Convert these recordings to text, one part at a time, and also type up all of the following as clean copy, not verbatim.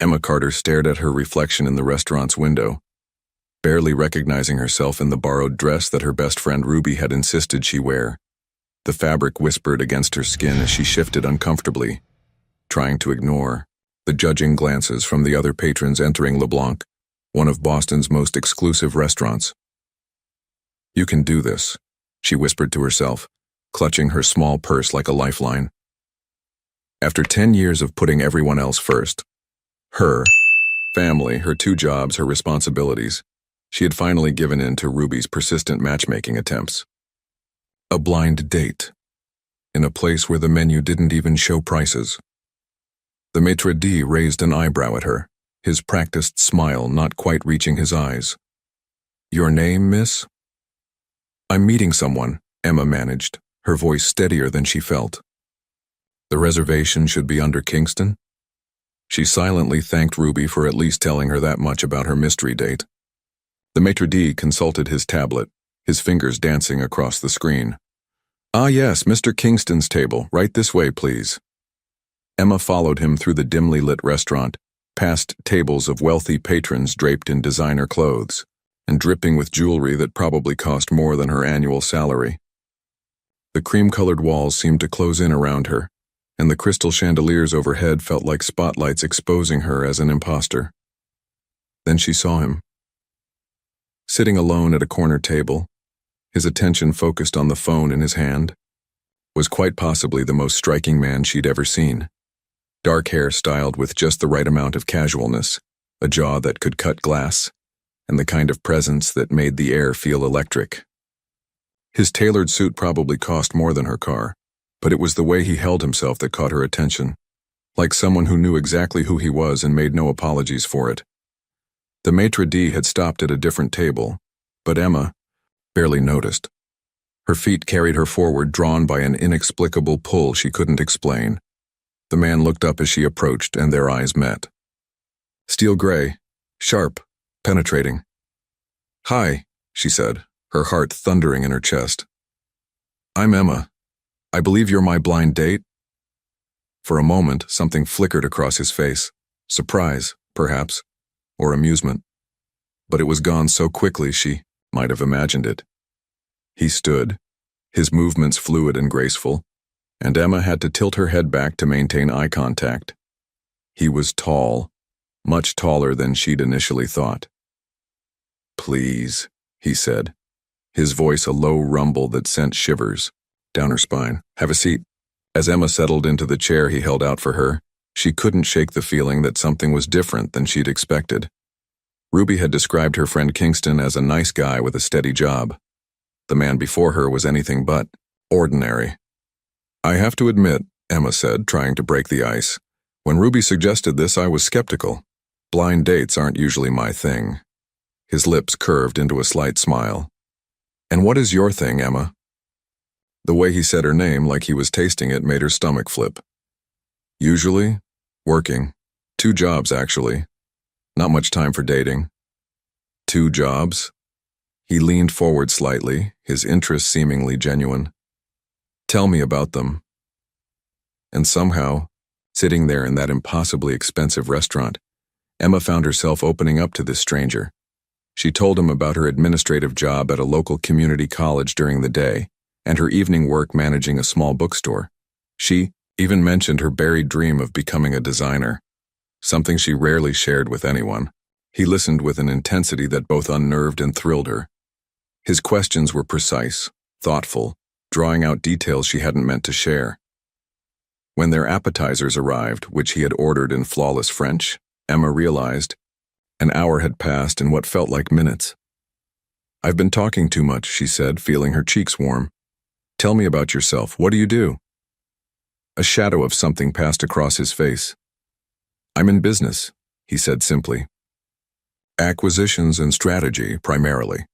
Emma Carter stared at her reflection in the restaurant's window, barely recognizing herself in the borrowed dress that her best friend Ruby had insisted she wear. The fabric whispered against her skin as she shifted uncomfortably, trying to ignore the judging glances from the other patrons entering LeBlanc, one of Boston's most exclusive restaurants. "You can do this," she whispered to herself, clutching her small purse like a lifeline. After 10 years of putting everyone else first, her family, her 2 jobs, her responsibilities, she had finally given in to Ruby's persistent matchmaking attempts. A blind date, in a place where the menu didn't even show prices. The maitre d' raised an eyebrow at her, his practiced smile not quite reaching his eyes. "Your name, miss?" "I'm meeting someone," Emma managed, her voice steadier than she felt. "The reservation should be under Kingston?" She silently thanked Ruby for at least telling her that much about her mystery date. The maitre d' consulted his tablet, his fingers dancing across the screen. "Ah yes, Mr. Kingston's table, right this way, please." Emma followed him through the dimly lit restaurant, past tables of wealthy patrons draped in designer clothes, and dripping with jewelry that probably cost more than her annual salary. The cream-colored walls seemed to close in around her, and the crystal chandeliers overhead felt like spotlights exposing her as an imposter. Then she saw him. Sitting alone at a corner table, his attention focused on the phone in his hand, was quite possibly the most striking man she'd ever seen. Dark hair styled with just the right amount of casualness, a jaw that could cut glass, and the kind of presence that made the air feel electric. His tailored suit probably cost more than her car, but it was the way he held himself that caught her attention, like someone who knew exactly who he was and made no apologies for it. The maitre d' had stopped at a different table, but Emma barely noticed. Her feet carried her forward, drawn by an inexplicable pull she couldn't explain. The man looked up as she approached, and their eyes met. Steel gray, sharp, penetrating. "Hi," she said, her heart thundering in her chest. "I'm Emma. I believe you're my blind date?" For a moment, something flickered across his face. Surprise, perhaps, or amusement. But it was gone so quickly she might have imagined it. He stood, his movements fluid and graceful, and Emma had to tilt her head back to maintain eye contact. He was tall, much taller than she'd initially thought. "Please," he said, his voice a low rumble that sent shivers down her spine. "Have a seat." As Emma settled into the chair he held out for her, she couldn't shake the feeling that something was different than she'd expected. Ruby had described her friend Kingston as a nice guy with a steady job. The man before her was anything but ordinary. "I have to admit," Emma said, trying to break the ice, "when Ruby suggested this, I was skeptical. Blind dates aren't usually my thing." His lips curved into a slight smile. "And what is your thing, Emma?" The way he said her name, like he was tasting it, made her stomach flip. "Usually, working. 2 jobs, actually. Not much time for dating." 2 jobs? He leaned forward slightly, his interest seemingly genuine. "Tell me about them." And somehow, sitting there in that impossibly expensive restaurant, Emma found herself opening up to this stranger. She told him about her administrative job at a local community college during the day, and her evening work managing a small bookstore. She even mentioned her buried dream of becoming a designer, something she rarely shared with anyone. He listened with an intensity that both unnerved and thrilled her. His questions were precise, thoughtful, drawing out details she hadn't meant to share. When their appetizers arrived, which he had ordered in flawless French, Emma realized an hour had passed in what felt like minutes. "I've been talking too much," she said, feeling her cheeks warm. "Tell me about yourself. What do you do?" A shadow of something passed across his face. "I'm in business," he said simply. "Acquisitions and strategy, primarily."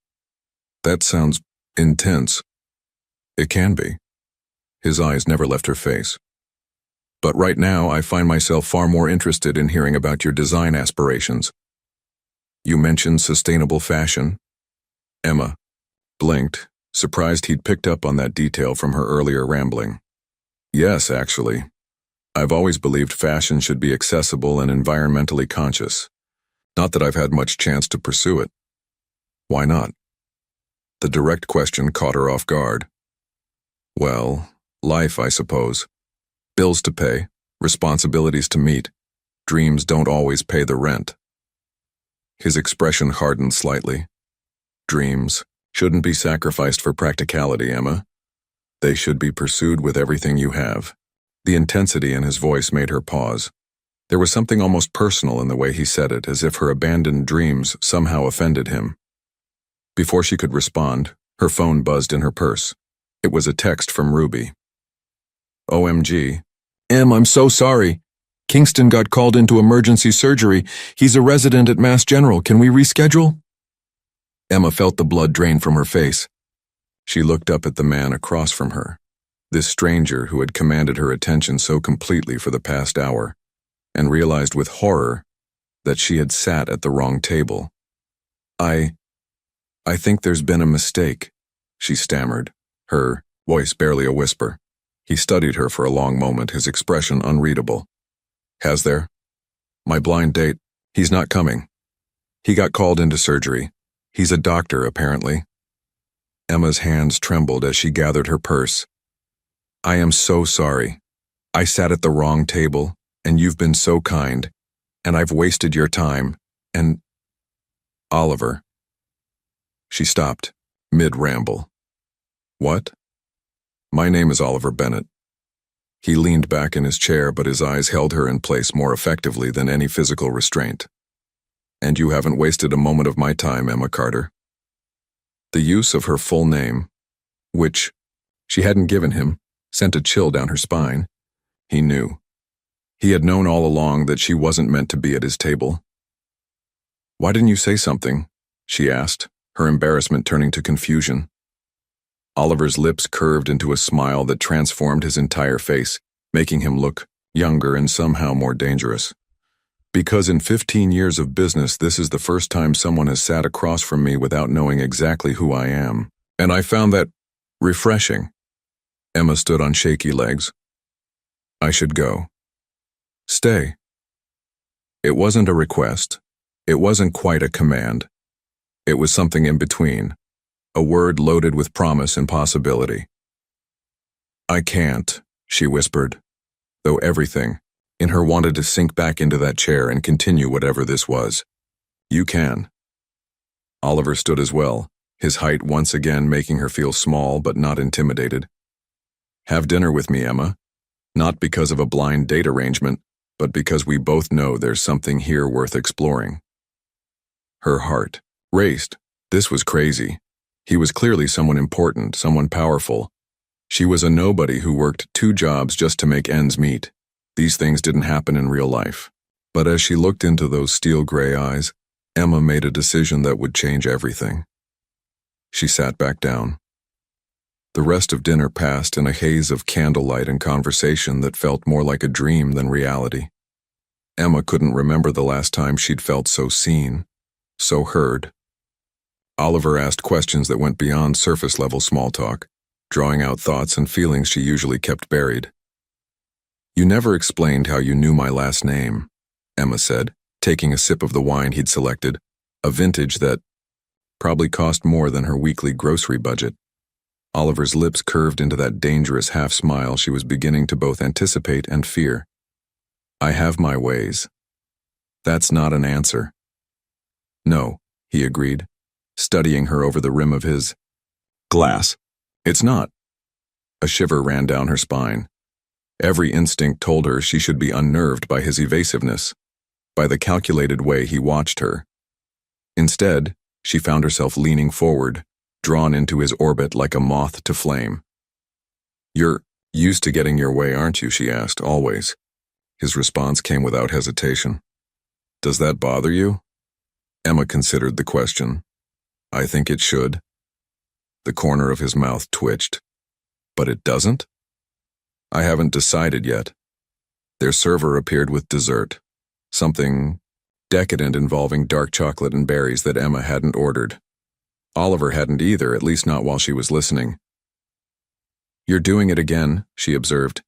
"That sounds intense." "It can be." His eyes never left her face. "But right now, I find myself far more interested in hearing about your design aspirations." "You mentioned sustainable fashion." Emma blinked, surprised he'd picked up on that detail from her earlier rambling. "Yes, actually. I've always believed fashion should be accessible and environmentally conscious. Not that I've had much chance to pursue it. Why not? The direct question caught her off guard. Well, life, I suppose. Bills to pay, responsibilities to meet. Dreams don't always pay the rent. His expression hardened slightly. Dreams shouldn't be sacrificed for practicality, Emma. They should be pursued with everything you have. The intensity in his voice made her pause. There was something almost personal in the way he said it, as if her abandoned dreams somehow offended him. Before she could respond, her phone buzzed in her purse. It was a text from Ruby. OMG. Em, I'm so sorry. Kingston got called into emergency surgery. He's a resident at Mass General. Can we reschedule? Emma felt the blood drain from her face. She looked up at the man across from her, this stranger who had commanded her attention so completely for the past hour, and realized with horror that she had sat at the wrong table. I think there's been a mistake, she stammered, her voice barely a whisper. He studied her for a long moment, his expression unreadable. Has there? My blind date, he's not coming. He got called into surgery. He's a doctor, apparently. Emma's hands trembled as she gathered her purse. I am so sorry. I sat at the wrong table, and you've been so kind, and I've wasted your time, and… Oliver. She stopped, mid-ramble. What? My name is Oliver Bennett. He leaned back in his chair, but his eyes held her in place more effectively than any physical restraint. And you haven't wasted a moment of my time, Emma Carter. The use of her full name, which she hadn't given him, sent a chill down her spine. He knew. He had known all along that she wasn't meant to be at his table. Why didn't you say something? She asked, her embarrassment turning to confusion. Oliver's lips curved into a smile that transformed his entire face, making him look younger and somehow more dangerous. Because in 15 years of business, this is the first time someone has sat across from me without knowing exactly who I am. And I found that refreshing. Emma stood on shaky legs. I should go. Stay. It wasn't a request. It wasn't quite a command. It was something in between, a word loaded with promise and possibility. I can't, she whispered, though everything in her wanted to sink back into that chair and continue whatever this was. You can. Oliver stood as well, his height once again making her feel small but not intimidated. Have dinner with me, Emma. Not because of a blind date arrangement, but because we both know there's something here worth exploring. Her heart raced. This was crazy. He was clearly someone important, someone powerful. She was a nobody who worked 2 jobs just to make ends meet. These things didn't happen in real life. But as she looked into those steel gray eyes, Emma made a decision that would change everything. She sat back down. The rest of dinner passed in a haze of candlelight and conversation that felt more like a dream than reality. Emma couldn't remember the last time she'd felt so seen, so heard. Oliver asked questions that went beyond surface-level small talk, drawing out thoughts and feelings she usually kept buried. You never explained how you knew my last name, Emma said, taking a sip of the wine he'd selected, a vintage that probably cost more than her weekly grocery budget. Oliver's lips curved into that dangerous half-smile she was beginning to both anticipate and fear. I have my ways. That's not an answer. No, he agreed, studying her over the rim of his glass. It's not. A shiver ran down her spine. Every instinct told her she should be unnerved by his evasiveness, by the calculated way he watched her. Instead, she found herself leaning forward, drawn into his orbit like a moth to flame. You're used to getting your way, aren't you? She asked, always. His response came without hesitation. Does that bother you? Emma considered the question. I think it should. The corner of his mouth twitched. But it doesn't? I haven't decided yet. Their server appeared with dessert, something decadent involving dark chocolate and berries that Emma hadn't ordered. Oliver hadn't either, at least not while she was listening. You're doing it again, she observed.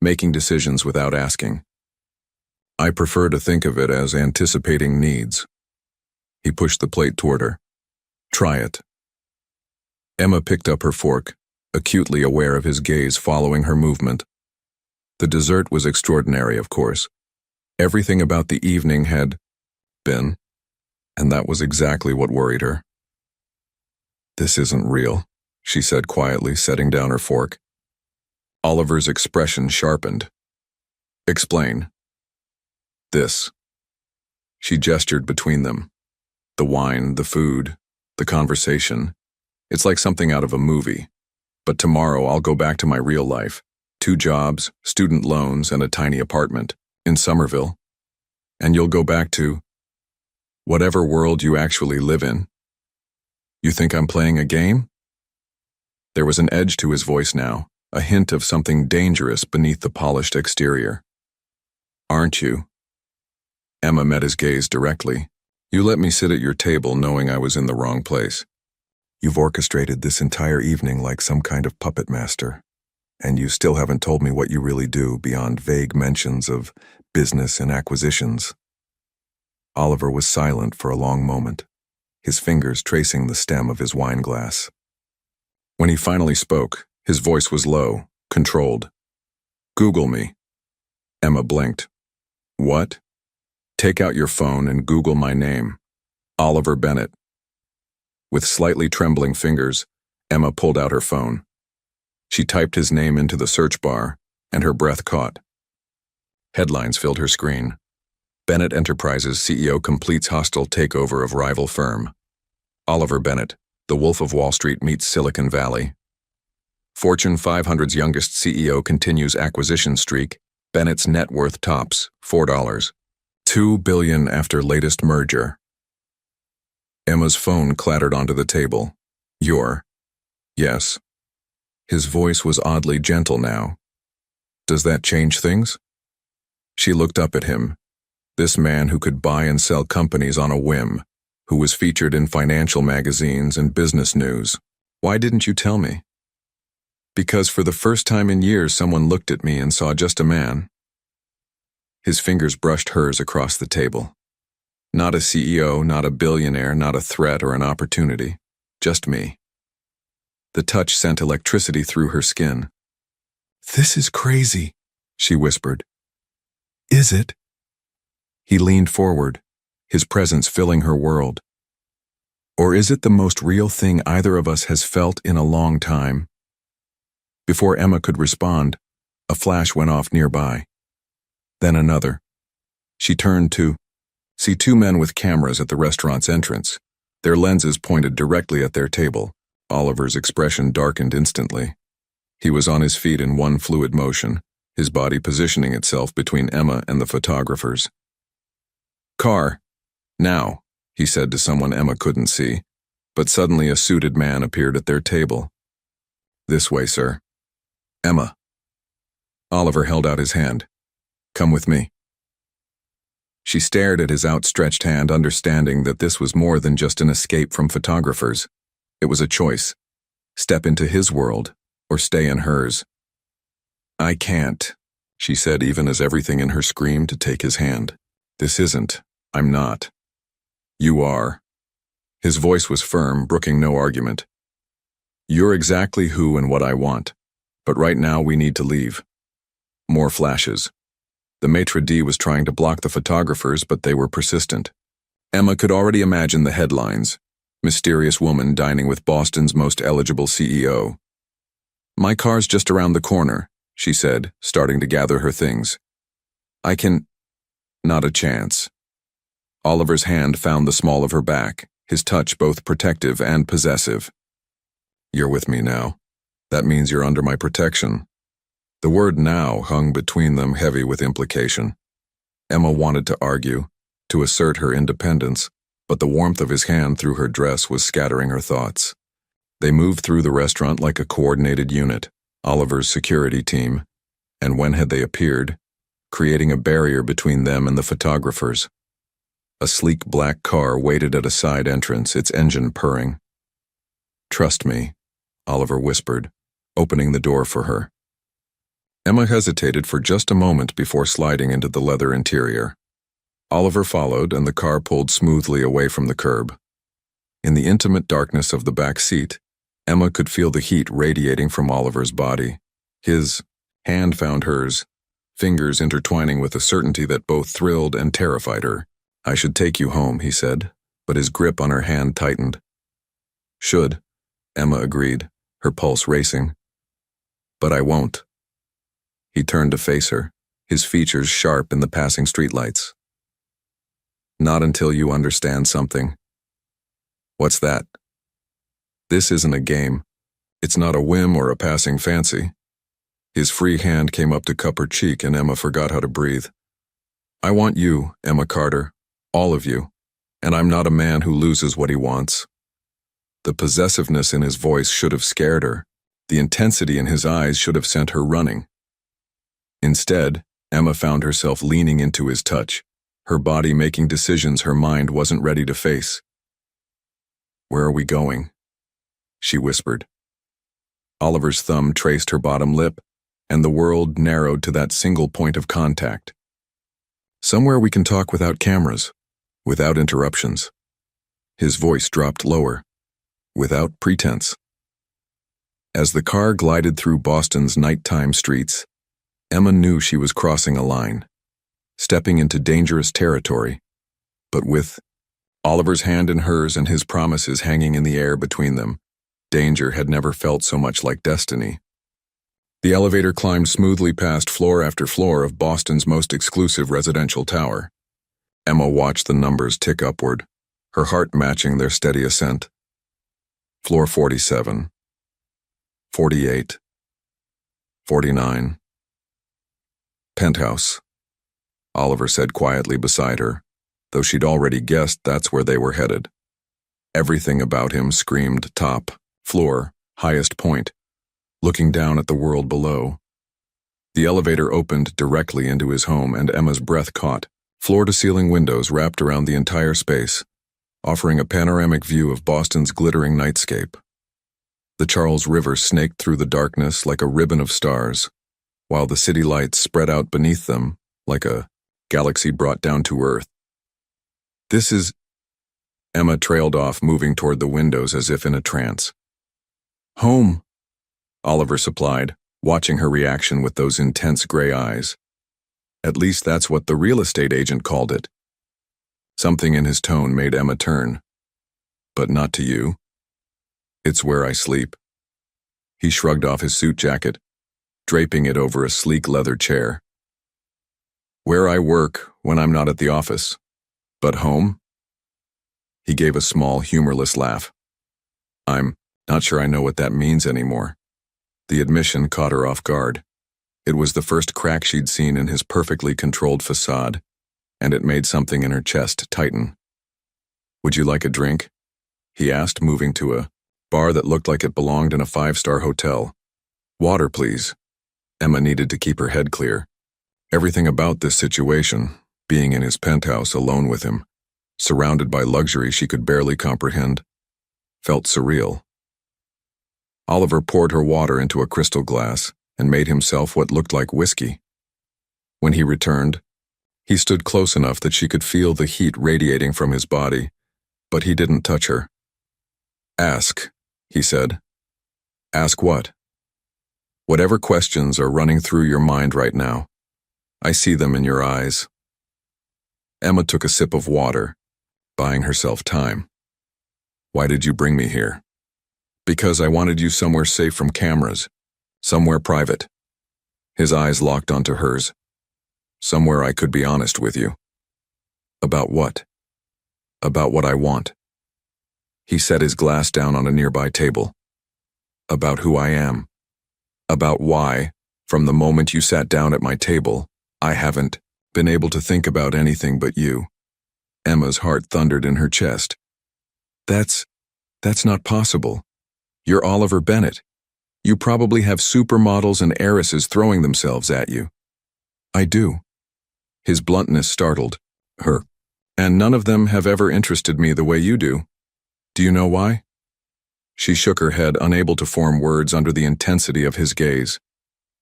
making decisions without asking. I prefer to think of it as anticipating needs. He pushed the plate toward her. Try it. Emma picked up her fork, acutely aware of his gaze following her movement. The dessert was extraordinary, of course. Everything about the evening had been, and that was exactly what worried her. This isn't real, she said quietly, setting down her fork. Oliver's expression sharpened. Explain. This. She gestured between them. The wine, the food, the conversation. It's like something out of a movie. But tomorrow I'll go back to my real life. 2 jobs, student loans, and a tiny apartment in Somerville. And you'll go back to whatever world you actually live in. You think I'm playing a game? There was an edge to his voice now, a hint of something dangerous beneath the polished exterior. Aren't you? Emma met his gaze directly. You let me sit at your table knowing I was in the wrong place. You've orchestrated this entire evening like some kind of puppet master, and you still haven't told me what you really do beyond vague mentions of business and acquisitions. Oliver was silent for a long moment, his fingers tracing the stem of his wine glass. When he finally spoke, his voice was low, controlled. Google me. Emma blinked. What? Take out your phone and Google my name. Oliver Bennett. With slightly trembling fingers, Emma pulled out her phone. She typed his name into the search bar, and her breath caught. Headlines filled her screen. Bennett Enterprises CEO completes hostile takeover of rival firm. Oliver Bennett, the Wolf of Wall Street meets Silicon Valley. Fortune 500's youngest CEO continues acquisition streak. Bennett's net worth tops $4. $2 billion after latest merger. Emma's phone clattered onto the table. Yes. His voice was oddly gentle now. Does that change things? She looked up at him. This man who could buy and sell companies on a whim, who was featured in financial magazines and business news. Why didn't you tell me? Because for the first time in years someone looked at me and saw just a man. His fingers brushed hers across the table. Not a CEO, not a billionaire, not a threat or an opportunity. Just me. The touch sent electricity through her skin. This is crazy, she whispered. Is it? He leaned forward, his presence filling her world. Or is it the most real thing either of us has felt in a long time? Before Emma could respond, a flash went off nearby. Then another. She turned to see 2 men with cameras at the restaurant's entrance, their lenses pointed directly at their table. Oliver's expression darkened instantly. He was on his feet in one fluid motion, his body positioning itself between Emma and the photographers. Car. Now, he said to someone Emma couldn't see, but suddenly a suited man appeared at their table. This way, sir. Emma. Oliver held out his hand. Come with me. She stared at his outstretched hand, understanding that this was more than just an escape from photographers. It was a choice. Step into his world, or stay in hers. I can't, she said, even as everything in her screamed to take his hand. This isn't. I'm not. You are. His voice was firm, brooking no argument. You're exactly who and what I want, but right now we need to leave. More flashes. The maitre d' was trying to block the photographers, but they were persistent. Emma could already imagine the headlines. Mysterious woman dining with Boston's most eligible CEO. My car's just around the corner, she said, starting to gather her things. I can... Not a chance. Oliver's hand found the small of her back, his touch both protective and possessive. You're with me now. That means you're under my protection. The word now hung between them, heavy with implication. Emma wanted to argue, to assert her independence, but the warmth of his hand through her dress was scattering her thoughts. They moved through the restaurant like a coordinated unit, Oliver's security team, and when had they appeared, creating a barrier between them and the photographers. A sleek black car waited at a side entrance, its engine purring. Trust me, Oliver whispered, opening the door for her. Emma hesitated for just a moment before sliding into the leather interior. Oliver followed, and the car pulled smoothly away from the curb. In the intimate darkness of the back seat, Emma could feel the heat radiating from Oliver's body. His hand found hers, fingers intertwining with a certainty that both thrilled and terrified her. "I should take you home," he said, but his grip on her hand tightened. "Should," Emma agreed, her pulse racing. "But I won't." He turned to face her, his features sharp in the passing streetlights. "Not until you understand something." "What's that?" "This isn't a game. It's not a whim or a passing fancy." His free hand came up to cup her cheek, and Emma forgot how to breathe. "I want you, Emma Carter, all of you, and I'm not a man who loses what he wants." The possessiveness in his voice should have scared her. The intensity in his eyes should have sent her running. Instead, Emma found herself leaning into his touch, her body making decisions her mind wasn't ready to face. "Where are we going?" she whispered. Oliver's thumb traced her bottom lip, and the world narrowed to that single point of contact. "Somewhere we can talk without cameras, without interruptions." His voice dropped lower, "Without pretense." As the car glided through Boston's nighttime streets, Emma knew she was crossing a line, stepping into dangerous territory, but with Oliver's hand in hers and his promises hanging in the air between them, danger had never felt so much like destiny. The elevator climbed smoothly past floor after floor of Boston's most exclusive residential tower. Emma watched the numbers tick upward, her heart matching their steady ascent. Floor 47, 48, 49. "Penthouse," Oliver said quietly beside her, though she'd already guessed that's where they were headed. Everything about him screamed top, floor, highest point, looking down at the world below. The elevator opened directly into his home, and Emma's breath caught. Floor-to-ceiling windows wrapped around the entire space, offering a panoramic view of Boston's glittering nightscape. The Charles River snaked through the darkness like a ribbon of stars, while the city lights spread out beneath them like a galaxy brought down to Earth. "This is—" Emma trailed off, moving toward the windows as if in a trance. "Home," Oliver supplied, watching her reaction with those intense gray eyes. At least that's what the real estate agent called it. Something in his tone made Emma turn. "But not to you." "It's where I sleep." He shrugged off his suit jacket, draping it over a sleek leather chair. "Where I work when I'm not at the office. But home?" He gave a small, humorless laugh. "I'm not sure I know what that means anymore." The admission caught her off guard. It was the first crack she'd seen in his perfectly controlled facade, and it made something in her chest tighten. "Would you like a drink?" he asked, moving to a bar that looked like it belonged in a five-star hotel. "Water, please." Emma needed to keep her head clear. Everything about this situation, being in his penthouse alone with him, surrounded by luxury she could barely comprehend, felt surreal. Oliver poured her water into a crystal glass and made himself what looked like whiskey. When he returned, he stood close enough that she could feel the heat radiating from his body, but he didn't touch her. "Ask," he said. "Ask what?" "Whatever questions are running through your mind right now. I see them in your eyes." Emma took a sip of water, buying herself time. "Why did you bring me here?" "Because I wanted you somewhere safe from cameras, somewhere private." His eyes locked onto hers. "Somewhere I could be honest with you." "About what?" "About what I want." He set his glass down on a nearby table. "About who I am. About why, from the moment you sat down at my table, I haven't been able to think about anything but you." Emma's heart thundered in her chest. That's not possible. You're Oliver Bennett. You probably have supermodels and heiresses throwing themselves at you." "I do." His bluntness startled her. "And none of them have ever interested me the way you do. Do you know why?" She shook her head, unable to form words under the intensity of his gaze.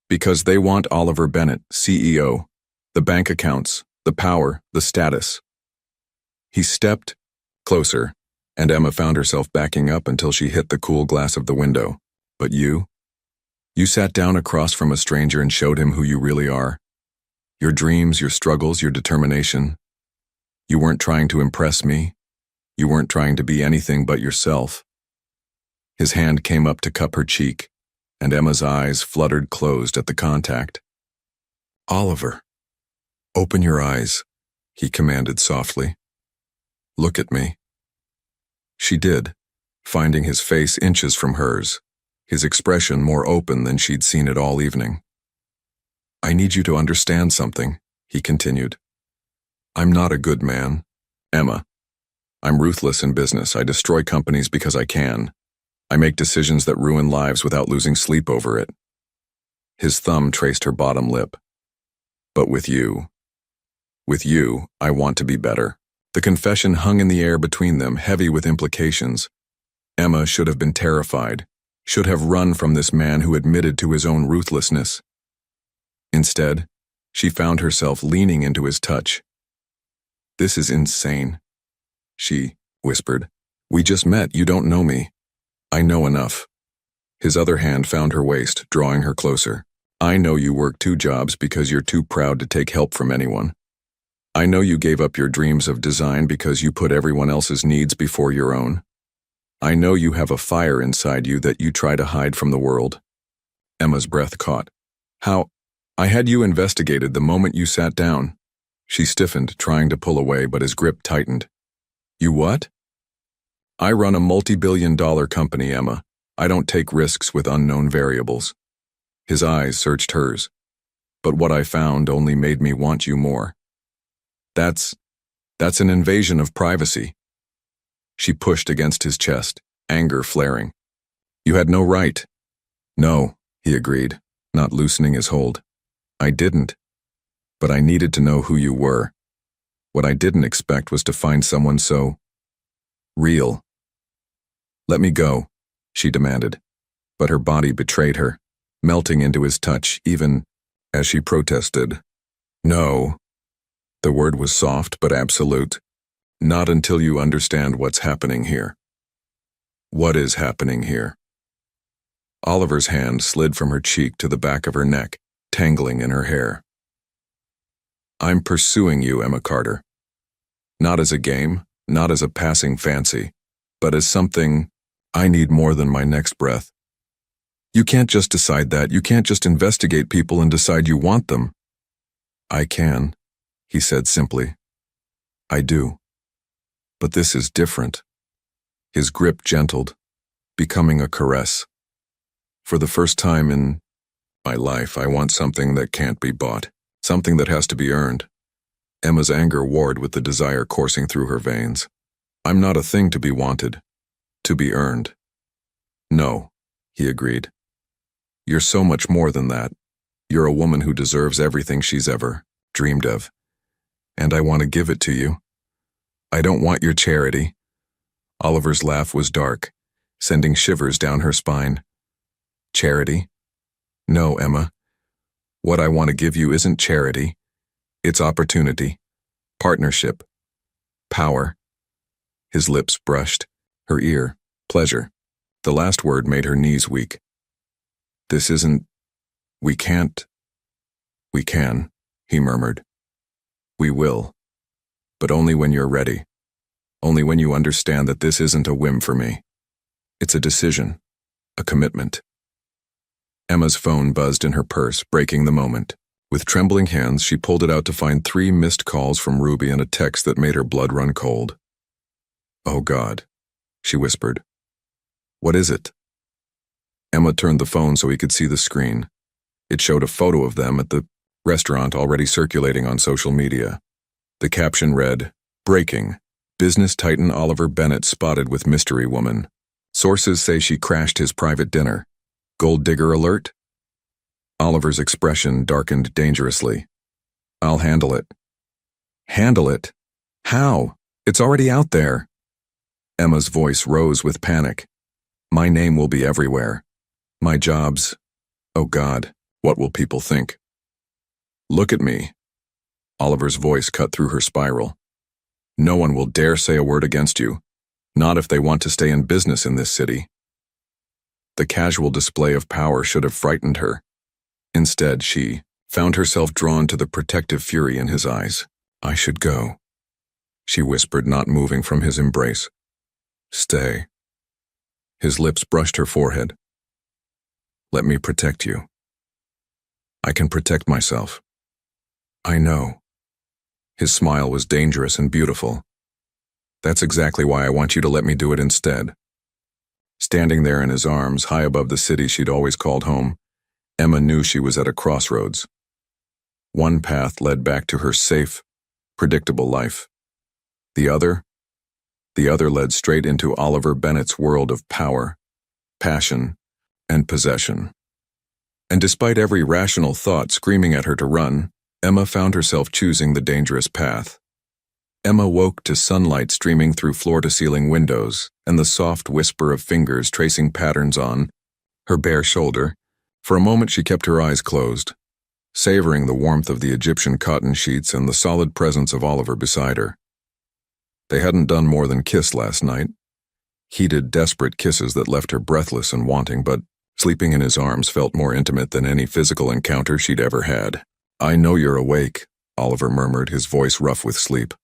Because they want Oliver Bennett, CEO, the bank accounts, the power, the status. He stepped closer, and Emma found herself backing up until she hit the cool glass of the window. But you? You sat down across from a stranger and showed him who you really are. Your dreams, your struggles, your determination. You weren't trying to impress me. You weren't trying to be anything but yourself. His hand came up to cup her cheek, and Emma's eyes fluttered closed at the contact. Oliver, open your eyes, he commanded softly. Look at me. She did, finding his face inches from hers, his expression more open than she'd seen it all evening. I need you to understand something, he continued. I'm not a good man, Emma. I'm ruthless in business. I destroy companies because I can. I make decisions that ruin lives without losing sleep over it. His thumb traced her bottom lip. But with you, I want to be better. The confession hung in the air between them, heavy with implications. Emma should have been terrified, should have run from this man who admitted to his own ruthlessness. Instead, she found herself leaning into his touch. This is insane, she whispered. We just met, you don't know me. I know enough. His other hand found her waist, drawing her closer. I know you work 2 jobs because you're too proud to take help from anyone. I know you gave up your dreams of design because you put everyone else's needs before your own. I know you have a fire inside you that you try to hide from the world. Emma's breath caught. How? I had you investigated the moment you sat down. She stiffened, trying to pull away, but his grip tightened. You what? I run a multi-billion-dollar company, Emma. I don't take risks with unknown variables. His eyes searched hers. But what I found only made me want you more. That's an invasion of privacy. She pushed against his chest, anger flaring. You had no right. No, he agreed, not loosening his hold. I didn't. But I needed to know who you were. What I didn't expect was to find someone so real. Let me go, she demanded, but her body betrayed her, melting into his touch even as she protested. No. The word was soft but absolute. Not until you understand what's happening here. What is happening here? Oliver's hand slid from her cheek to the back of her neck, tangling in her hair. I'm pursuing you, Emma Carter. Not as a game, not as a passing fancy, but as something I need more than my next breath. You can't just decide that. You can't just investigate people and decide you want them. I can, he said simply. I do. But this is different. His grip gentled, becoming a caress. For the first time in my life, I want something that can't be bought, something that has to be earned. Emma's anger warred with the desire coursing through her veins. I'm not a thing to be wanted, to be earned. No, he agreed. You're so much more than that. You're a woman who deserves everything she's ever dreamed of. And I want to give it to you. I don't want your charity. Oliver's laugh was dark, sending shivers down her spine. Charity? No, Emma. What I want to give you isn't charity. It's opportunity, partnership, power. His lips brushed, her ear, pleasure. The last word made her knees weak. This isn't... We can't... We can, he murmured. We will. But only when you're ready. Only when you understand that this isn't a whim for me. It's a decision, a commitment. Emma's phone buzzed in her purse, breaking the moment. With trembling hands, she pulled it out to find 3 missed calls from Ruby and a text that made her blood run cold. Oh God, she whispered. What is it? Emma turned the phone so he could see the screen. It showed a photo of them at the restaurant already circulating on social media. The caption read, Breaking. Business titan Oliver Bennett spotted with mystery woman. Sources say she crashed his private dinner. Gold digger alert? Oliver's expression darkened dangerously. I'll handle it. Handle it? How? It's already out there. Emma's voice rose with panic. My name will be everywhere. My jobs. Oh God, What will people think? Look at me. Oliver's voice cut through her spiral. No one will dare say a word against you, not if they want to stay in business in this city. The casual display of power should have frightened her. Instead, she found herself drawn to the protective fury in his eyes. I should go, she whispered, not moving from his embrace. Stay. His lips brushed her forehead. Let me protect you. I can protect myself. I know. His smile was dangerous and beautiful. That's exactly why I want you to let me do it instead. Standing there in his arms, high above the city she'd always called home, Emma knew she was at a crossroads. One path led back to her safe, predictable life. The other led straight into Oliver Bennett's world of power, passion, and possession. And despite every rational thought screaming at her to run, Emma found herself choosing the dangerous path. Emma woke to sunlight streaming through floor-to-ceiling windows and the soft whisper of fingers tracing patterns on her bare shoulder. For a moment she kept her eyes closed, savoring the warmth of the Egyptian cotton sheets and the solid presence of Oliver beside her. They hadn't done more than kiss last night. Heated, desperate kisses that left her breathless and wanting, but sleeping in his arms felt more intimate than any physical encounter she'd ever had. I know you're awake, Oliver murmured, his voice rough with sleep.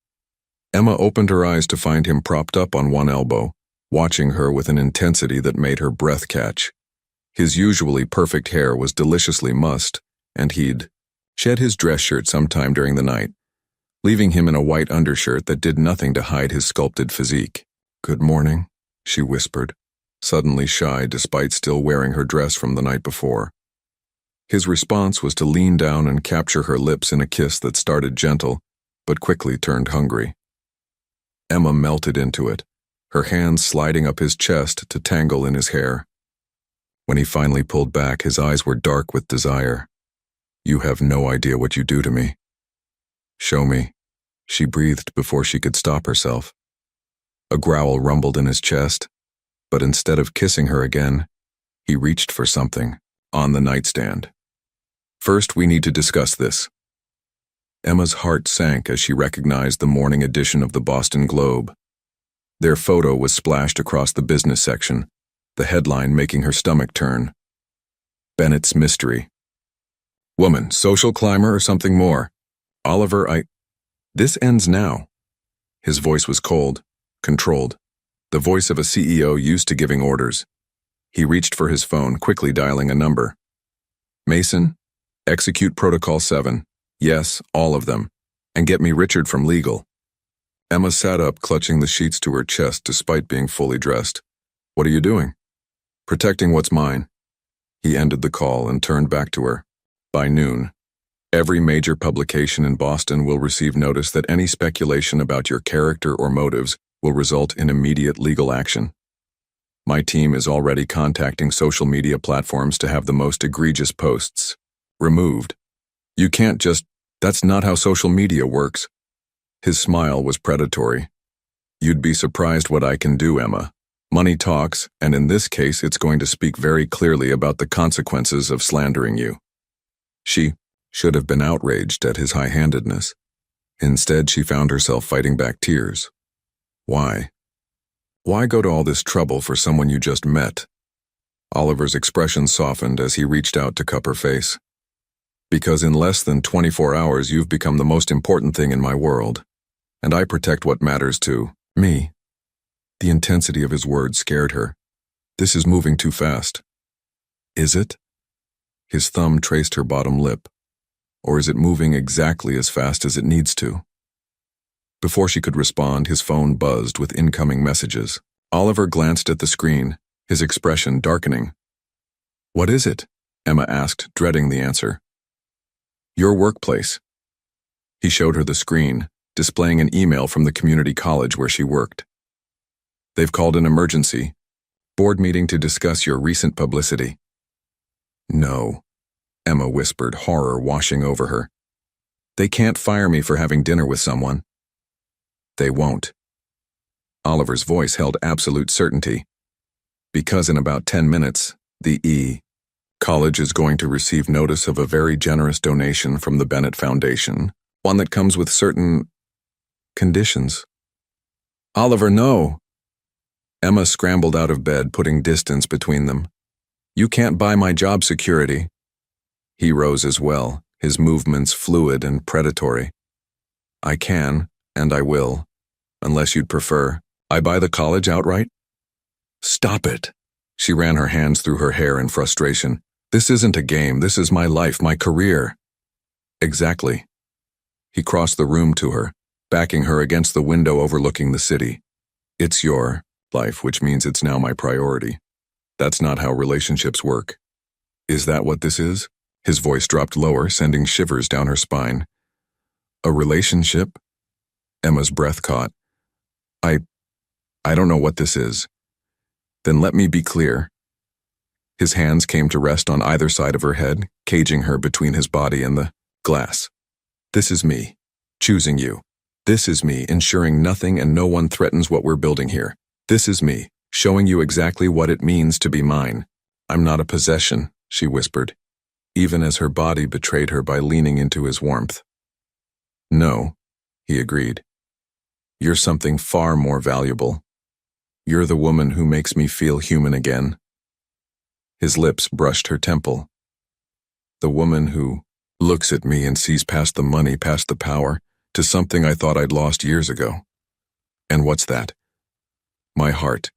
Emma opened her eyes to find him propped up on one elbow, watching her with an intensity that made her breath catch. His usually perfect hair was deliciously mussed, and he'd shed his dress shirt sometime during the night, leaving him in a white undershirt that did nothing to hide his sculpted physique. Good morning, she whispered, suddenly shy despite still wearing her dress from the night before. His response was to lean down and capture her lips in a kiss that started gentle, but quickly turned hungry. Emma melted into it, her hands sliding up his chest to tangle in his hair. When he finally pulled back, his eyes were dark with desire. You have no idea what you do to me. Show me, she breathed before she could stop herself. A growl rumbled in his chest, but instead of kissing her again, he reached for something on the nightstand. First, we need to discuss this. Emma's heart sank as she recognized the morning edition of the Boston Globe. Their photo was splashed across the business section, the headline making her stomach turn. Bennett's mystery. Woman, social climber or something more? Oliver, This ends now. His voice was cold, controlled, the voice of a CEO used to giving orders. He reached for his phone, quickly dialing a number. Mason, execute Protocol 7. Yes, all of them. And get me Richard from legal. Emma sat up, clutching the sheets to her chest despite being fully dressed. What are you doing? Protecting what's mine. He ended the call and turned back to her. By noon, every major publication in Boston will receive notice that any speculation about your character or motives will result in immediate legal action. My team is already contacting social media platforms to have the most egregious posts removed. You can't just... That's not how social media works. His smile was predatory. You'd be surprised what I can do, Emma. Money talks, and in this case it's going to speak very clearly about the consequences of slandering you. She should have been outraged at his high-handedness. Instead, she found herself fighting back tears. Why? Why go to all this trouble for someone you just met? Oliver's expression softened as he reached out to cup her face. Because in less than 24 hours you've become the most important thing in my world, and I protect what matters to me. The intensity of his words scared her. This is moving too fast. Is it? His thumb traced her bottom lip. Or is it moving exactly as fast as it needs to? Before she could respond, his phone buzzed with incoming messages. Oliver glanced at the screen, his expression darkening. What is it? Emma asked, dreading the answer. Your workplace. He showed her the screen, displaying an email from the community college where she worked. They've called an emergency. Board meeting to discuss your recent publicity. No, Emma whispered, horror washing over her. They can't fire me for having dinner with someone. They won't. Oliver's voice held absolute certainty. Because in about 10 minutes, the College is going to receive notice of a very generous donation from the Bennett Foundation, one that comes with certain conditions. Oliver, no. Emma scrambled out of bed, putting distance between them. You can't buy my job security. He rose as well, his movements fluid and predatory. I can, and I will, unless you'd prefer. I buy the college outright? Stop it. She ran her hands through her hair in frustration. This isn't a game, this is my life, my career. Exactly. He crossed the room to her, backing her against the window overlooking the city. It's your life, which means it's now my priority. That's not how relationships work. Is that what this is? His voice dropped lower, sending shivers down her spine. A relationship? Emma's breath caught. I don't know what this is. Then let me be clear. His hands came to rest on either side of her head, caging her between his body and the glass. This is me, choosing you. This is me, ensuring nothing and no one threatens what we're building here. This is me, showing you exactly what it means to be mine. I'm not a possession, she whispered, even as her body betrayed her by leaning into his warmth. No, he agreed. You're something far more valuable. You're the woman who makes me feel human again. His lips brushed her temple. The woman who looks at me and sees past the money, past the power, to something I thought I'd lost years ago. And what's that? My heart.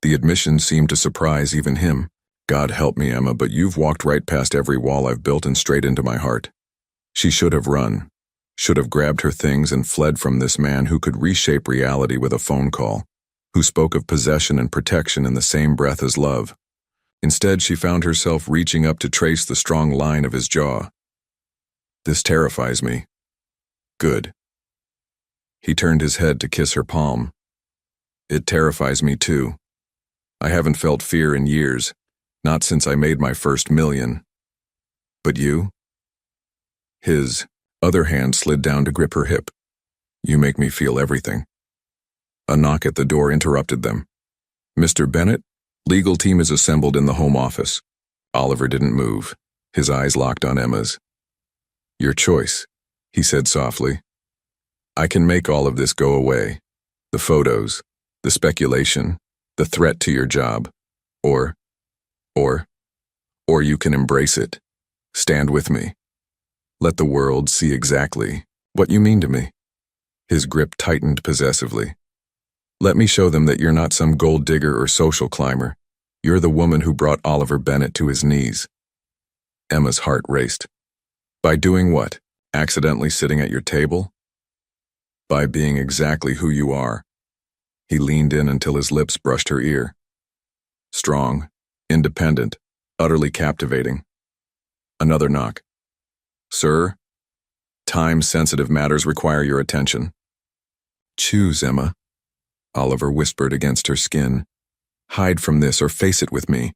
The admission seemed to surprise even him. God help me, Emma, but you've walked right past every wall I've built and straight into my heart. She should have run, should have grabbed her things and fled from this man who could reshape reality with a phone call, who spoke of possession and protection in the same breath as love. Instead, she found herself reaching up to trace the strong line of his jaw. This terrifies me. Good. He turned his head to kiss her palm. It terrifies me too. I haven't felt fear in years, not since I made my first million. But you? His other hand slid down to grip her hip. You make me feel everything. A knock at the door interrupted them. Mr. Bennett, legal team is assembled in the home office. Oliver didn't move, his eyes locked on Emma's. Your choice, he said softly. I can make all of this go away. The photos, the speculation, the threat to your job. Or you can embrace it. Stand with me. Let the world see exactly what you mean to me. His grip tightened possessively. Let me show them that you're not some gold digger or social climber. You're the woman who brought Oliver Bennett to his knees. Emma's heart raced. By doing what? Accidentally sitting at your table? By being exactly who you are. He leaned in until his lips brushed her ear. Strong, independent, utterly captivating. Another knock. Sir, time-sensitive matters require your attention. Choose, Emma, Oliver whispered against her skin. Hide from this or face it with me,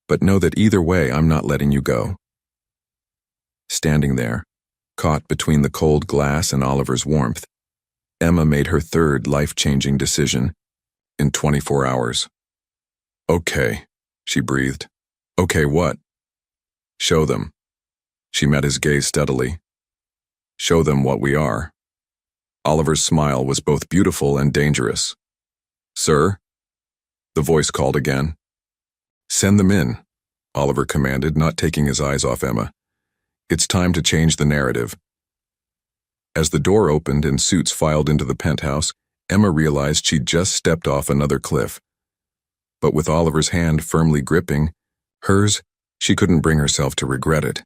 but know that either way I'm not letting you go. Standing there, caught between the cold glass and Oliver's warmth, Emma made her third life-changing decision in 24 hours. Okay, she breathed. Okay, what? Show them. She met his gaze steadily. Show them what we are. Oliver's smile was both beautiful and dangerous. Sir? The voice called again. Send them in, Oliver commanded, not taking his eyes off Emma. It's time to change the narrative. As the door opened and suits filed into the penthouse, Emma realized she'd just stepped off another cliff. But with Oliver's hand firmly gripping hers, she couldn't bring herself to regret it.